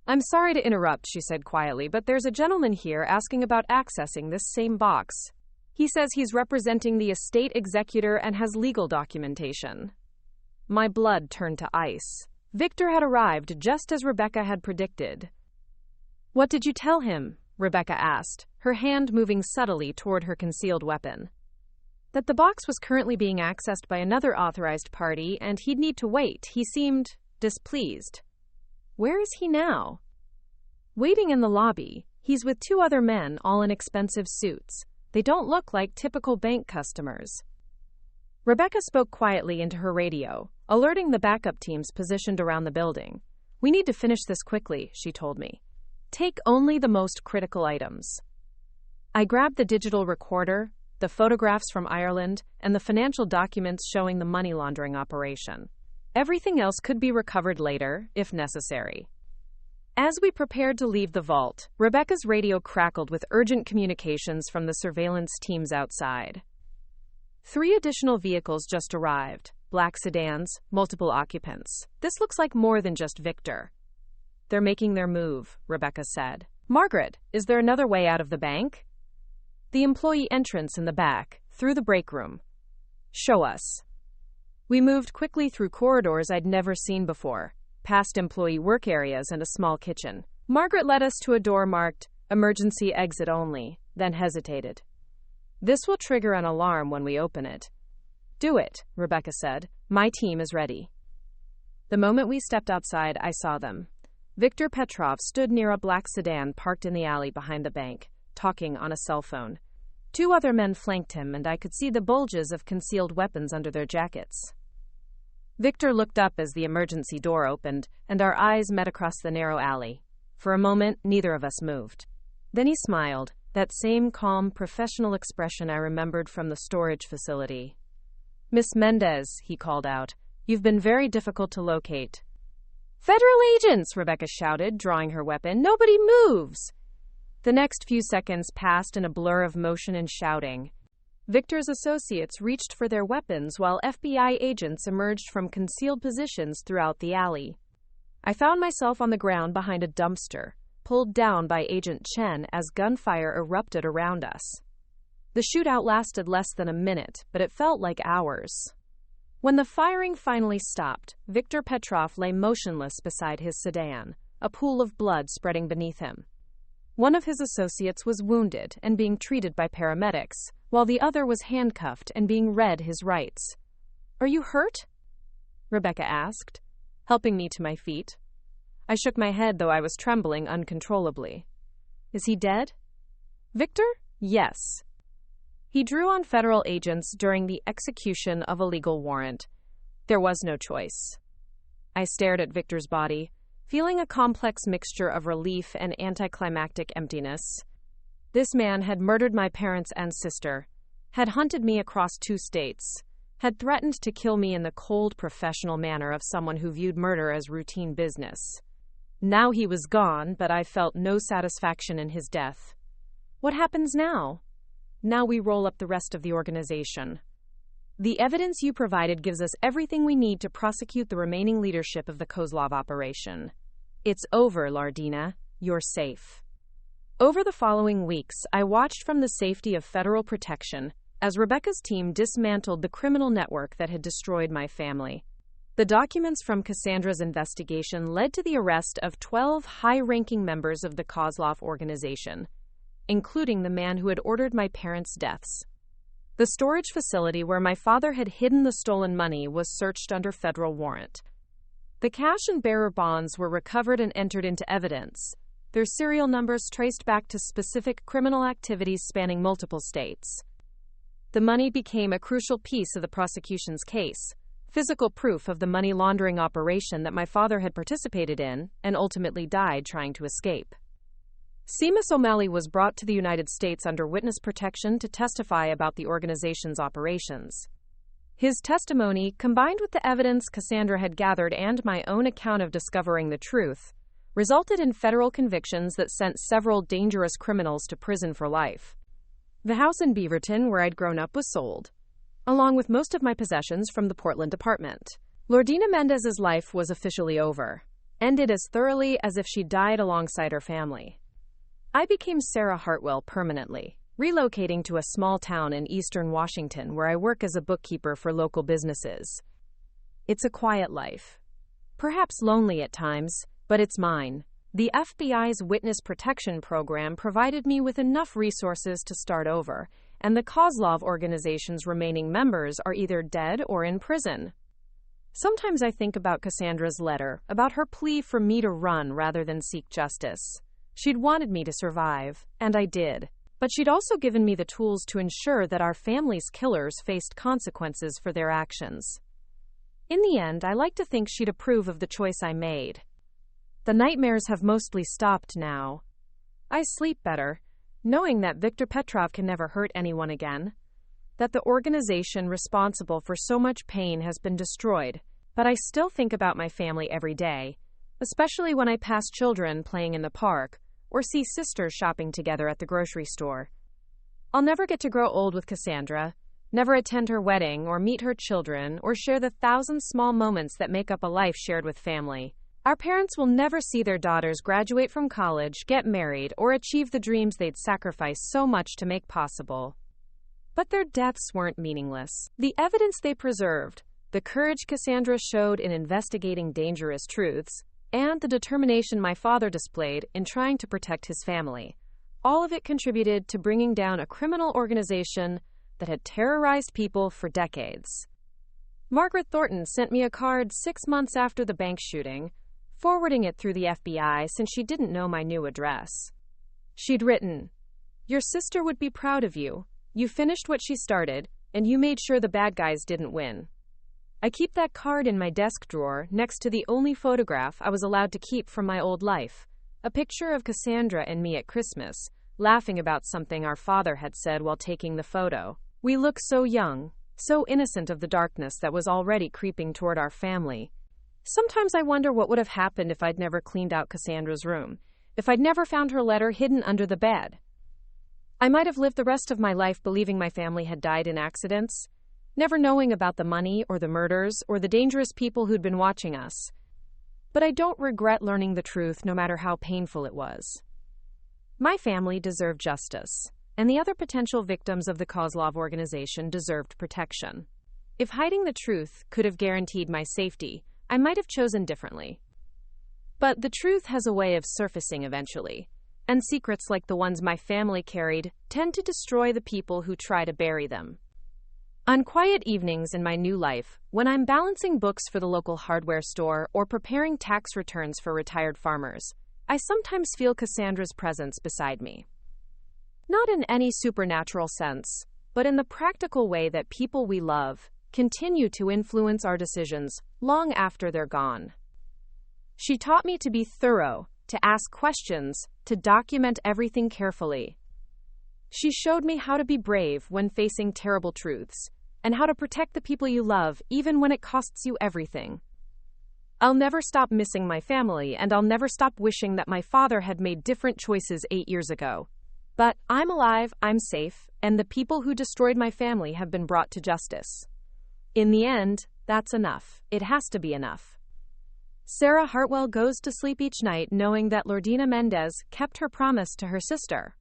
I'm sorry to interrupt, she said quietly, but there's a gentleman here asking about accessing this same box. He says he's representing the estate executor and has legal documentation. My blood turned to ice. Victor had arrived just as Rebecca had predicted. What did you tell him? Rebecca asked, her hand moving subtly toward her concealed weapon. That the box was currently being accessed by another authorized party and he'd need to wait. He seemed displeased. Where is he now? Waiting in the lobby. He's with 2 other men, all in expensive suits. They don't look like typical bank customers. Rebecca spoke quietly into her radio, alerting the backup teams positioned around the building. We need to finish this quickly, she told me. Take only the most critical items. I grabbed the digital recorder, the photographs from Ireland, and the financial documents showing the money laundering operation. Everything else could be recovered later, if necessary. As we prepared to leave the vault, Rebecca's radio crackled with urgent communications from the surveillance teams outside. 3 additional vehicles just arrived, black sedans, multiple occupants. This looks like more than just Victor. They're making their move, Rebecca said. Margaret, is there another way out of the bank? The employee entrance in the back, through the break room. Show us. We moved quickly through corridors I'd never seen before, past employee work areas and a small kitchen. Margaret led us to a door marked, emergency exit only, then hesitated. This will trigger an alarm when we open it. Do it, Rebecca said. My team is ready. The moment we stepped outside, I saw them. Viktor Petrov stood near a black sedan parked in the alley behind the bank, talking on a cell phone. 2 other men flanked him, and I could see the bulges of concealed weapons under their jackets. Victor looked up as the emergency door opened, and our eyes met across the narrow alley. For a moment, neither of us moved. Then he smiled, that same calm, professional expression I remembered from the storage facility. Miss Mendez, he called out, you've been very difficult to locate. Federal agents, Rebecca shouted, drawing her weapon. Nobody moves! The next few seconds passed in a blur of motion and shouting. Victor's associates reached for their weapons while FBI agents emerged from concealed positions throughout the alley. I found myself on the ground behind a dumpster, pulled down by Agent Chen as gunfire erupted around us. The shootout lasted less than a minute, but it felt like hours. When the firing finally stopped, Viktor Petrov lay motionless beside his sedan, a pool of blood spreading beneath him. One of his associates was wounded and being treated by paramedics, while the other was handcuffed and being read his rights. Are you hurt? Rebecca asked, helping me to my feet. I shook my head, though I was trembling uncontrollably. Is he dead? Victor? Yes. He drew on federal agents during the execution of a legal warrant. There was no choice. I stared at Victor's body, feeling a complex mixture of relief and anticlimactic emptiness. This man had murdered my parents and sister, had hunted me across 2 states, had threatened to kill me in the cold, professional manner of someone who viewed murder as routine business. Now he was gone, but I felt no satisfaction in his death. What happens now? Now we roll up the rest of the organization. The evidence you provided gives us everything we need to prosecute the remaining leadership of the Kozlov operation. It's over, Lardina. You're safe. Over the following weeks, I watched from the safety of federal protection as Rebecca's team dismantled the criminal network that had destroyed my family. The documents from Cassandra's investigation led to the arrest of 12 high-ranking members of the Kozlov organization, including the man who had ordered my parents' deaths. The storage facility where my father had hidden the stolen money was searched under federal warrant. The cash and bearer bonds were recovered and entered into evidence, their serial numbers traced back to specific criminal activities spanning multiple states. The money became a crucial piece of the prosecution's case, physical proof of the money laundering operation that my father had participated in and ultimately died trying to escape. Seamus O'Malley was brought to the United States under witness protection to testify about the organization's operations. His testimony, combined with the evidence Cassandra had gathered and my own account of discovering the truth, resulted in federal convictions that sent several dangerous criminals to prison for life. The house in Beaverton where I'd grown up was sold, along with most of my possessions from the Portland apartment. Lardina Mendez's life was officially over, ended as thoroughly as if she died alongside her family. I became Sarah Hartwell permanently, relocating to a small town in eastern Washington where I work as a bookkeeper for local businesses. It's a quiet life. Perhaps lonely at times, but it's mine. The FBI's Witness Protection Program provided me with enough resources to start over, and the Kozlov organization's remaining members are either dead or in prison. Sometimes I think about Cassandra's letter, about her plea for me to run rather than seek justice. She'd wanted me to survive, and I did. But she'd also given me the tools to ensure that our family's killers faced consequences for their actions. In the end, I like to think she'd approve of the choice I made. The nightmares have mostly stopped now. I sleep better, knowing that Viktor Petrov can never hurt anyone again, that the organization responsible for so much pain has been destroyed, but I still think about my family every day, especially when I pass children playing in the park or see sisters shopping together at the grocery store. I'll never get to grow old with Cassandra, never attend her wedding or meet her children or share the 1,000 small moments that make up a life shared with family. Our parents will never see their daughters graduate from college, get married, or achieve the dreams they'd sacrificed so much to make possible. But their deaths weren't meaningless. The evidence they preserved, the courage Cassandra showed in investigating dangerous truths, and the determination my father displayed in trying to protect his family, all of it contributed to bringing down a criminal organization that had terrorized people for decades. Margaret Thornton sent me a card 6 months after the bank shooting, forwarding it through the FBI since she didn't know my new address. She'd written, "Your sister would be proud of you. You finished what she started, and you made sure the bad guys didn't win." I keep that card in my desk drawer next to the only photograph I was allowed to keep from my old life, a picture of Cassandra and me at Christmas, laughing about something our father had said while taking the photo. We look so young, so innocent of the darkness that was already creeping toward our family. Sometimes I wonder what would have happened if I'd never cleaned out Cassandra's room, if I'd never found her letter hidden under the bed. I might have lived the rest of my life believing my family had died in accidents, never knowing about the money or the murders or the dangerous people who'd been watching us. But I don't regret learning the truth, no matter how painful it was. My family deserved justice, and the other potential victims of the Kozlov organization deserved protection. If hiding the truth could have guaranteed my safety, I might have chosen differently. But the truth has a way of surfacing eventually, and secrets like the ones my family carried tend to destroy the people who try to bury them. On quiet evenings in my new life, when I'm balancing books for the local hardware store or preparing tax returns for retired farmers, I sometimes feel Cassandra's presence beside me. Not in any supernatural sense, but in the practical way that people we love continue to influence our decisions long after they're gone. She taught me to be thorough, to ask questions, to document everything carefully. She showed me how to be brave when facing terrible truths, and how to protect the people you love even when it costs you everything. I'll never stop missing my family, and I'll never stop wishing that my father had made different choices 8 years ago. But I'm alive, I'm safe, and the people who destroyed my family have been brought to justice. In the end, that's enough. It has to be enough. Sarah Hartwell goes to sleep each night knowing that Lordina Mendez kept her promise to her sister.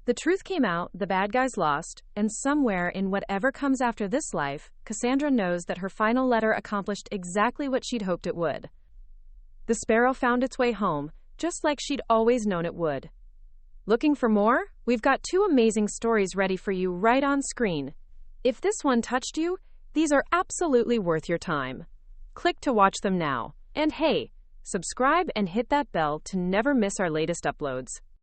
The truth came out, the bad guys lost, and somewhere in whatever comes after this life, Cassandra knows that her final letter accomplished exactly what she'd hoped it would. The sparrow found its way home, just like she'd always known it would. Looking for more? We've got 2 amazing stories ready for you right on screen. If this one touched you, these are absolutely worth your time. Click to watch them now. And hey, subscribe and hit that bell to never miss our latest uploads.